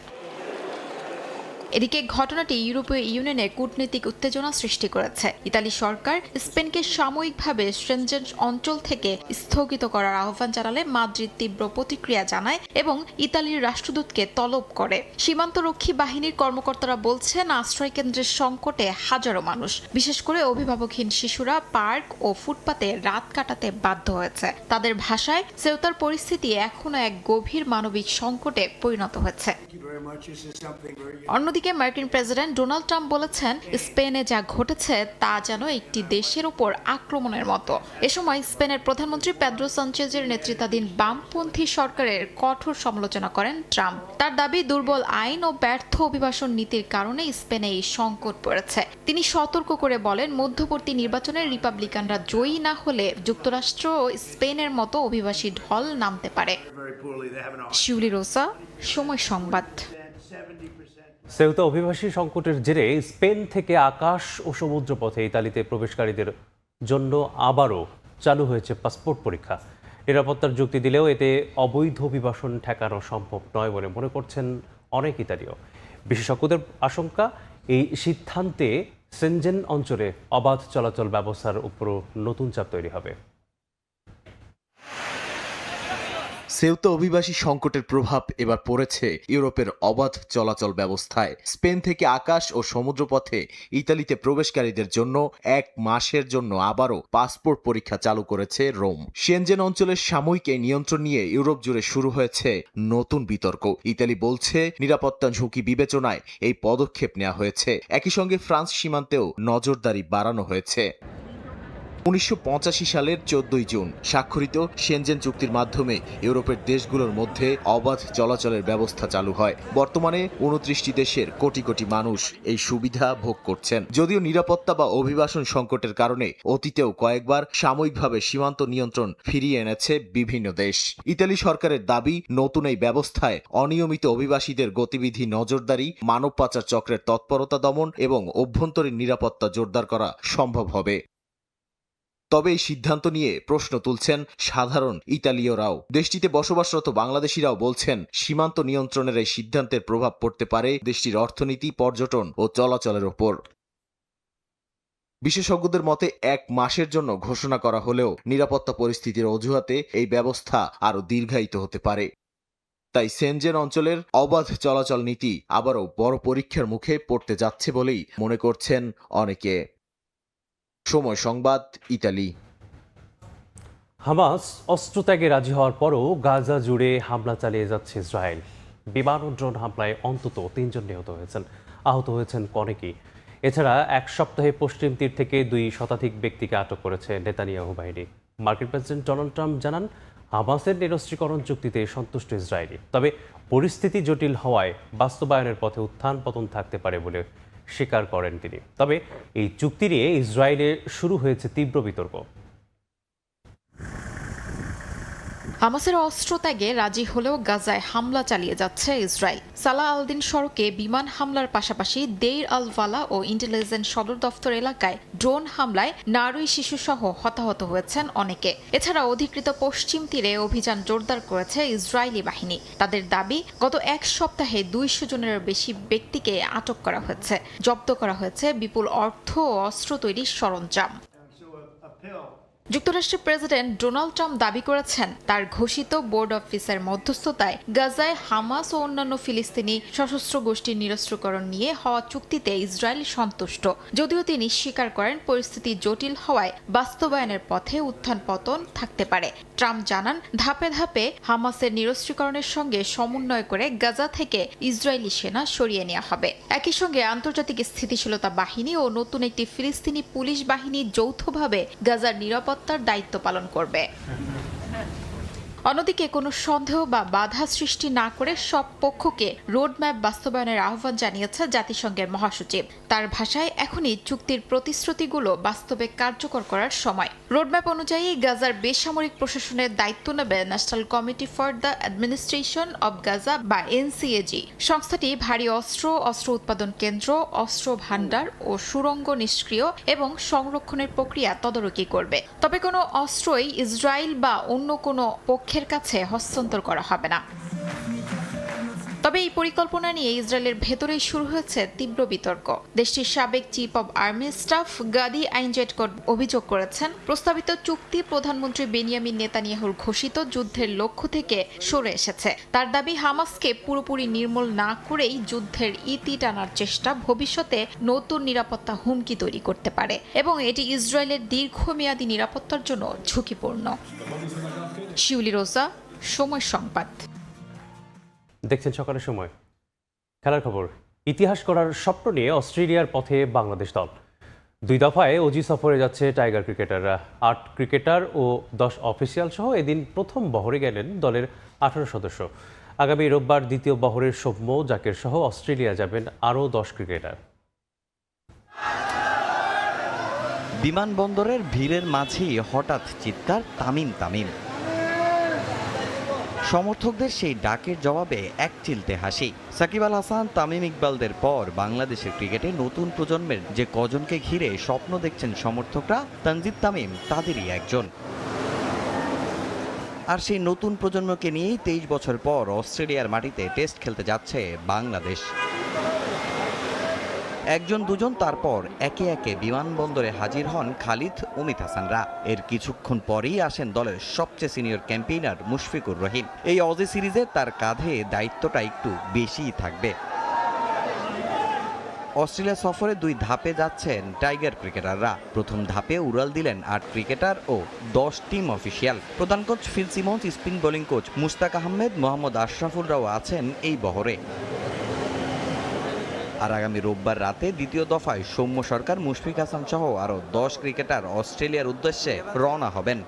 এদিকে ঘটনাটি ইউরোপীয় ইউনিয়নে কূটনৈতিক উত্তেজনা সৃষ্টি করেছে। ইতালি সরকার স্পেনকে সাময়িকভাবে সেনজেন অঞ্চল থেকে স্থগিত করার আহ্বান জানালে মাদ্রিদ তীব্র প্রতিক্রিয়া জানায় এবং ইতালির রাষ্ট্রদূতকে তলব করে। সীমান্তরক্ষী বাহিনীর কর্মকর্তারা বলছেন, আশ্রয় কেন্দ্রের সংকটে হাজারো মানুষ, বিশেষ করে অভিভাবকহীন শিশুরা পার্ক ও ফুটপাতে রাত কাটাতে বাধ্য হয়েছে। তাদের ভাষায়, সেউতার পরিস্থিতি এখনো এক গভীর মানবিক সংকটে পরিণত হয়েছে। অন্যদিকে মার্কিন প্রেসিডেন্ট ডোনাল্ড ট্রাম্প বলেছেন, স্পেনে যা ঘটেছে তা যেন একটি দেশের উপর আক্রমণের মতো। এ সময় স্পেনের প্রধানমন্ত্রী পেদ্রো সানচেজের নেতৃত্বাধীন বামপন্থী সরকারের কঠোর সমালোচনা করেন ট্রাম্প। তার দাবি, দুর্বল আইন ও ব্যর্থ অভিবাসন নীতির কারণে স্পেনে এই সংকট পড়েছে। তিনি সতর্ক করে বলেন, মধ্যবর্তী নির্বাচনে রিপাবলিকানরা জয়ী না হলে যুক্তরাষ্ট্র ও স্পেনের মতো অভিবাসী ঢল নামতে পারে। শিউলি রোসা, সময় সংবাদ। সেউতা অভিবাসী সংকটের জেরে স্পেন থেকে আকাশ ও সমুদ্রপথে ইতালিতে প্রবেশকারীদের জন্য আবারও চালু হয়েছে পাসপোর্ট পরীক্ষা। নিরাপত্তার যুক্তি দিলেও এতে অবৈধ অভিবাসন ঠেকানো সম্ভব নয় বলে মনে করছেন অনেক ইতালীয়। বিশেষজ্ঞদের আশঙ্কা, এই সিদ্ধান্তে সেনজেন অঞ্চলে অবাধ চলাচল ব্যবস্থার উপরও নতুন চাপ তৈরি হবে। সেউতা অভিবাসী সংকটের প্রভাব এবার পড়েছে ইউরোপের অবাধ চলাচল ব্যবস্থায়। স্পেন থেকে আকাশ ও সমুদ্রপথে ইতালিতে প্রবেশকারীদের জন্য 1 মাসের জন্য আবারও পাসপোর্ট পরীক্ষা চালু করেছে রোম। সেনজেন অঞ্চলের সাময়িক এই নিয়ন্ত্রণ নিয়ে ইউরোপ জুড়ে শুরু হয়েছে নতুন বিতর্ক। ইতালি বলছে, নিরাপত্তা ঝুঁকি বিবেচনায় এই পদক্ষেপ নেওয়া হয়েছে। একই সঙ্গে ফ্রান্স সীমান্তেও নজরদারি বাড়ানো হয়েছে। 1985 সালের 14 জুন স্বাক্ষরিত সেনজেন চুক্তির মাধ্যমে ইউরোপের দেশগুলোর মধ্যে অবাধ চলাচলের ব্যবস্থা চালু হয়। বর্তমানে 29টি দেশের কোটি কোটি মানুষ এই সুবিধা ভোগ করছেন। যদিও নিরাপত্তা বা অভিবাসন সংকটের কারণে অতীতেও কয়েকবার সাময়িকভাবে সীমান্ত নিয়ন্ত্রণ ফিরিয়ে এনেছে বিভিন্ন দেশ। ইতালি সরকারের দাবি, নতুন এই ব্যবস্থায় অনিয়মিত অভিবাসীদের গতিবিধি নজরদারি, মানব পাচার চক্রের তৎপরতা দমন এবং অভ্যন্তরীণ নিরাপত্তা জোরদার করা সম্ভব হবে। তবে এই সিদ্ধান্ত নিয়ে প্রশ্ন তুলছেন সাধারণ ইতালীয়রাও। দেশটিতে বসবাসরত বাংলাদেশিরাও বলছেন, সীমান্ত নিয়ন্ত্রণের এই সিদ্ধান্তের প্রভাব পড়তে পারে দেশটির অর্থনীতি, পর্যটন ও চলাচলের ওপর। বিশেষজ্ঞদের মতে 1 মাসের জন্য ঘোষণা করা হলেও নিরাপত্তা পরিস্থিতির অজুহাতে এই ব্যবস্থা আরও দীর্ঘায়িত হতে পারে। তাই সেনজেন অঞ্চলের অবাধ চলাচল নীতি আবারও বড় পরীক্ষার মুখে পড়তে যাচ্ছে বলেই মনে করছেন অনেকে। সময় সংবাদ, ইতালি। হামাস অস্ত্রত্যাগে রাজি হওয়ার পরও গাজা জুড়ে হামলা চালিয়ে যাচ্ছে ইসরায়েল। বিমান ও ড্রোন হামলায় অন্তত 3 জন নিহত হয়েছেন, আহত হয়েছেন অনেকেই। এছাড়া এক সপ্তাহে পশ্চিম তীর থেকে 2 শতাধিক ব্যক্তিকে আটক করেছে নেতানিয়াহু বাহিনী। মার্কিন প্রেসিডেন্ট ডোনাল্ড ট্রাম্প জানান, হামাসের নিরস্ত্রীকরণ চুক্তিতে সন্তুষ্ট ইসরায়েলি, তবে পরিস্থিতি জটিল হওয়ায় বাস্তবায়নের পথে উত্থান পতন থাকতে পারে বলে স্বীকার করেন তিনি। তবে এই চুক্তি নিয়ে ইসরায়েলে শুরু হয়েছে তীব্র বিতর্ক। হামাসের অস্ত্র ত্যাগে রাজি হলেও গাজায় হামলা চালিয়ে যাচ্ছে ইসরায়েল। সালাহ আল-দিন সড়কে বিমান হামলার পাশাপাশি দেইর আল বালা ও ইন্টেলিজেন্স সদর দফতর এলাকায় ড্রোন হামলায় নারী শিশুসহ হতাহত হয়েছেন অনেকে। এছাড়া অধিকৃত পশ্চিম তীরে অভিযান জোরদার করেছে ইসরায়েলি বাহিনী। তাদের দাবি, গত এক সপ্তাহে 200 জনেরও বেশি ব্যক্তিকে আটক করা হয়েছে। জব্দ করা হয়েছে বিপুল অর্থ ও অস্ত্র তৈরির সরঞ্জাম। যুক্তরাষ্ট্রের প্রেসিডেন্ট ডোনাল্ড ট্রাম্প দাবি করেছেন, তার ঘোষিত বোর্ড অফিসের মধ্যস্থতায় গাজায় হামাস ও অন্যান্য ফিলিস্তিনি সশস্ত্র গোষ্ঠীর নিরস্ত্রীকরণ নিয়ে হওয়া চুক্তিতে ইসরায়েল সন্তুষ্ট। যদিও তিনি স্বীকার করেন, পরিস্থিতি জটিল হওয়ায় বাস্তবায়নের পথে উত্থান পতন থাকতে পারে। ট্রাম্প জানান, ধাপে ধাপে হামাসের নিরস্ত্রীকরণের সঙ্গে সমন্বয় করে গাজা থেকে ইসরায়েলি সেনা সরিয়ে নেওয়া হবে। একই সঙ্গে আন্তর্জাতিক স্থিতিশীলতা বাহিনী ও নতুন একটি ফিলিস্তিনি পুলিশ বাহিনী যৌথভাবে গাজার নিরাপত্তার দায়িত্ব পালন করবে। অন্যদিকে কোনো সন্দেহ বা বাধা সৃষ্টি না করে সব পক্ষকে রোডম্যাপ বাস্তবায়নের আহ্বান জানিয়েছে জাতিসংঘের মহাসচিব। তার ভাষায়, এখনই চুক্তির প্রতিশ্রুতিগুলো বাস্তবে কার্যকর করার সময়। রোডম্যাপ অনুযায়ী গাজার বেসামরিক প্রশাসনের দায়িত্ব নেবে national committee for the administration of Gaza বা এনসিএজি। সংস্থাটি ভারী অস্ত্র, অস্ত্র উৎপাদন কেন্দ্র, অস্ত্র ভাণ্ডার ও সুড়ঙ্গ নিষ্ক্রিয় এবং সংরক্ষণের প্রক্রিয়া তদারকি করবে। তবে কোনো অস্ত্রই ইসরায়েল বা অন্য কোনো পক্ষের কাছে হস্তান্তর করা হবে না। তবে এই পরিকল্পনা নিয়ে ইসরায়েলের ভেতরেই শুরু হয়েছে তীব্র বিতর্ক। দেশটির সাবেক চিফ অব আর্মি স্টাফ গাদি আইনজেটকট অভিযোগ করেছেন, প্রস্তাবিত চুক্তি প্রধানমন্ত্রী বেনিয়ামিন নেতানিয়াহুর ঘোষিত যুদ্ধের লক্ষ্য থেকে সরে এসেছে। তার দাবি, হামাসকে পুরোপুরি নির্মূল না করেই যুদ্ধের ইতি টানার চেষ্টা ভবিষ্যতে নতুন নিরাপত্তা হুমকি তৈরি করতে পারে এবং এটি ইসরায়েলের দীর্ঘমেয়াদী নিরাপত্তার জন্য ঝুঁকিপূর্ণ। শিউলি রোজা, সময় সংবাদ। দেখছেন সকালের সময়। খেলার খবর। ইতিহাস করার স্বপ্ন নিয়ে অস্ট্রেলিয়ার পথে বাংলাদেশ দল। 2 দফায় ওজি সফরে যাচ্ছে টাইগার ক্রিকেটাররা। 8 ক্রিকেটার ও 10 অফিসিয়াল সহ এদিন প্রথম বহরে গেলেন দলের 18 সদস্য। আগামী রোববার দ্বিতীয় বহরের সৌম্য, জাকের সহ অস্ট্রেলিয়া যাবেন আরও 10 ক্রিকেটার। বিমানবন্দরের ভিড়ের মাঝেই হঠাৎ চিৎকার তামিম। সমর্থকদের সেই ডাকের জবাবে এক চিলতে হাসি। সাকিব আল হাসান, তামিম ইকবালদের পর বাংলাদেশের ক্রিকেটে নতুন প্রজন্মের যে কজনকে ঘিরে স্বপ্ন দেখছেন সমর্থকরা, তানজিদ তামিম তাদেরই একজন। আর সেই নতুন প্রজন্মকে নিয়েই 23 বছর পর অস্ট্রেলিয়ার মাটিতে টেস্ট খেলতে যাচ্ছে বাংলাদেশ। একজন দুজন তারপর একে একে বিমানবন্দরে হাজির হন খালিদ, অমিত হাসানরা। এর কিছুক্ষণ পরেই আসেন দলের সবচেয়ে সিনিয়র ক্যাম্পেইনার মুশফিকুর রহিম। এই অজি সিরিজে তার কাঁধে দায়িত্বটা একটু বেশিই থাকবে। অস্ট্রেলিয়া সফরে 2 ধাপে যাচ্ছেন টাইগার ক্রিকেটাররা। প্রথম ধাপে উড়াল দিলেন 8 ক্রিকেটার ও 10 টিম অফিসিয়াল। প্রধান coach Phil Simmons, spin bowling coach Mushtaq Ahmed, Mohammad আশরাফুলরাও আছেন এই বহরে। আর আগামী রোববার রাতে দ্বিতীয় দফায় সৌম্য সরকার, মুশফিক হাসান সহ আরও 10 ক্রিকেটার অস্ট্রেলিয়ার উদ্দেশ্যে রওনা হবেন।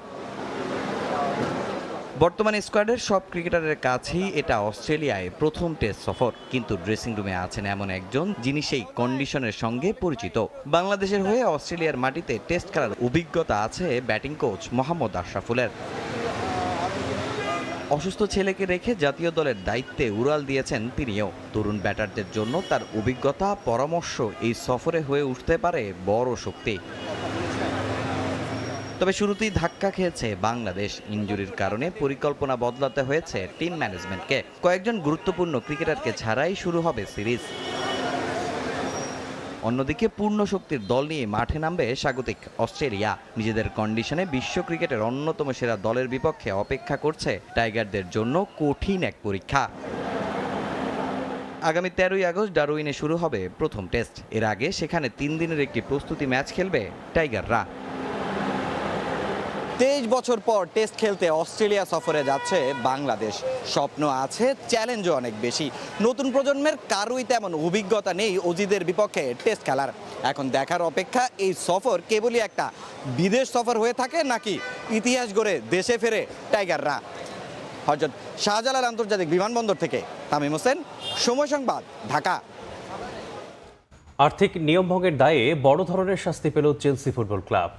বর্তমানে স্কোয়াডের সব ক্রিকেটারের কাছেই এটা অস্ট্রেলিয়ায় প্রথম টেস্ট সফর, কিন্তু ড্রেসিং রুমে আছেন এমন একজন যিনি সেই কন্ডিশনের সঙ্গে পরিচিত। বাংলাদেশের হয়ে অস্ট্রেলিয়ার মাটিতে টেস্ট খেলার অভিজ্ঞতা আছে ব্যাটিং কোচ মোহাম্মদ আশরাফুলের। অসুস্থ ছেলেকে রেখে জাতীয় দলের দায়িত্বে উড়াল দিয়েছেন তিনিও। তরুণ ব্যাটারদের জন্য তার অভিজ্ঞতা, পরামর্শ এই সফরে হয়ে উঠতে পারে বড় শক্তি। তবে শুরুতেই ধাক্কা খেয়েছে বাংলাদেশ। ইনজুরির কারণে পরিকল্পনা বদলাতে হয়েছে টিম ম্যানেজমেন্টকে। কয়েকজন গুরুত্বপূর্ণ ক্রিকেটারকে ছাড়াই শুরু হবে সিরিজ। অন্যদিকে পূর্ণ শক্তির দল নিয়ে মাঠে নামবে স্বাগতিক অস্ট্রেলিয়া। নিজেদের কন্ডিশনে বিশ্ব ক্রিকেটের অন্যতম সেরা দলের বিপক্ষে অপেক্ষা করছে টাইগারদের জন্য কঠিন এক পরীক্ষা। আগামী 13ই আগস্ট ডারউইনে শুরু হবে প্রথম টেস্ট। এর আগে সেখানে 3 দিনের একটি প্রস্তুতি ম্যাচ খেলবে টাইগাররা। 23 বছর পর টেস্ট খেলতে অস্ট্রেলিয়া সফরে যাচ্ছে বাংলাদেশ। স্বপ্ন আছে, চ্যালেঞ্জও অনেক বেশি। নতুন প্রজন্মের কারোই তেমন অভিজ্ঞতা নেই অজিদের বিপক্ষে টেস্ট খেলার। এখন দেখার অপেক্ষা এই সফর কেবলই একটা বিদেশ সফর হয়ে থাকে নাকি ইতিহাস গড়ে দেশে ফেরে টাইগাররা। হযরত শাহজালাল আন্তর্জাতিক বিমানবন্দর থেকে তামিম হোসেন, সময় সংবাদ, ঢাকা। আর্থিক নিয়মভঙ্গের দায়ে বড় ধরনের শাস্তি পেল চেলসি ফুটবল ক্লাব।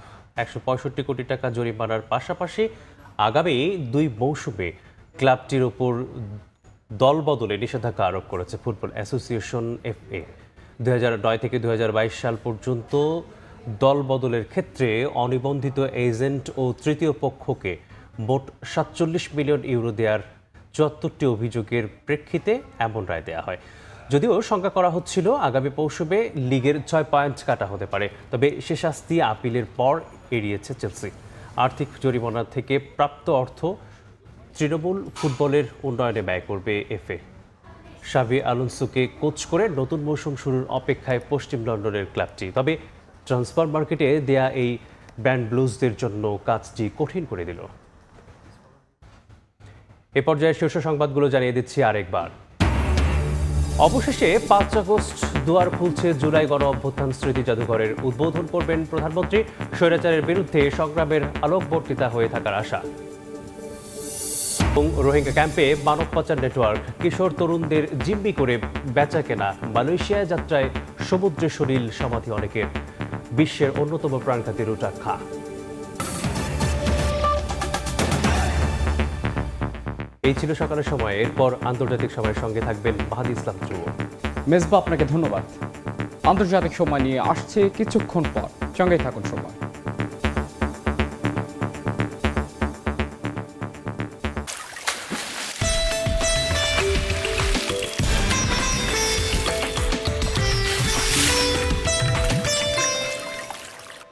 165 কোটি টাকা জরিমানার পাশাপাশি আগামী 2 মৌসুমে ক্লাবটির ওপর দল বদলে নিষেধাজ্ঞা আরোপ করেছে ফুটবল অ্যাসোসিয়েশন FA। 2009 থেকে 2022 সাল পর্যন্ত দল বদলের ক্ষেত্রে অনিবন্ধিত এজেন্ট ও তৃতীয় পক্ষকে মোট 47 মিলিয়ন ইউরো দেওয়ার 74টি অভিযোগের প্রেক্ষিতে এমন রায় দেওয়া হয়। যদিও শঙ্কা করা হচ্ছিল আগামী মৌসুমে লিগের 6 পয়েন্ট কাটা হতে পারে, তবে সে শাস্তি আপিলের পর এড়িয়েছে চেলসি। আর্থিক জরিমানা থেকে প্রাপ্ত অর্থ তৃণমূল ফুটবলের উন্নয়নে ব্যয় করবে FA। শাভি আলোনসোকে কোচ করে নতুন মৌসুম শুরুর অপেক্ষায় পশ্চিম লন্ডনের ক্লাবটি। তবে ট্রান্সফার মার্কেটে দেয়া এই ব্যান্ড ব্লুজদের জন্য কাজটি কঠিন করে দিল। এ পর্যায়ে শীর্ষ সংবাদগুলো জানিয়ে দিচ্ছি আরেকবার। অবশেষে 5 আগস্ট দুয়ার খুলছে জুলাই গণ অভ্যুত্থান স্মৃতি জাদুঘরের। উদ্বোধন করবেন প্রধানমন্ত্রী। স্বৈরাচারের বিরুদ্ধে সংগ্রামের আলোকবর্তিতা হয়ে থাকার আশা। রোহিঙ্গা ক্যাম্পে মানব পাচার নেটওয়ার্ক, কিশোর তরুণদের জিম্মি করে বেচা কেনা। মালয়েশিয়া যাত্রায় সমুদ্রে সলিল সমাধি অনেকের। বিশ্বের অন্যতম প্রাণঘাতী রুটাক্ষা। এই ছিল সকালের সময়। এরপর আন্তর্জাতিক সময়ের সঙ্গে থাকবেন মাহাদি ইসলাম ধ্রুব। মেজবা, আপনাকে ধন্যবাদ। আন্তর্জাতিক সময় নিয়ে আসছে কিছুক্ষণ পর, সঙ্গেই থাকুন সময়।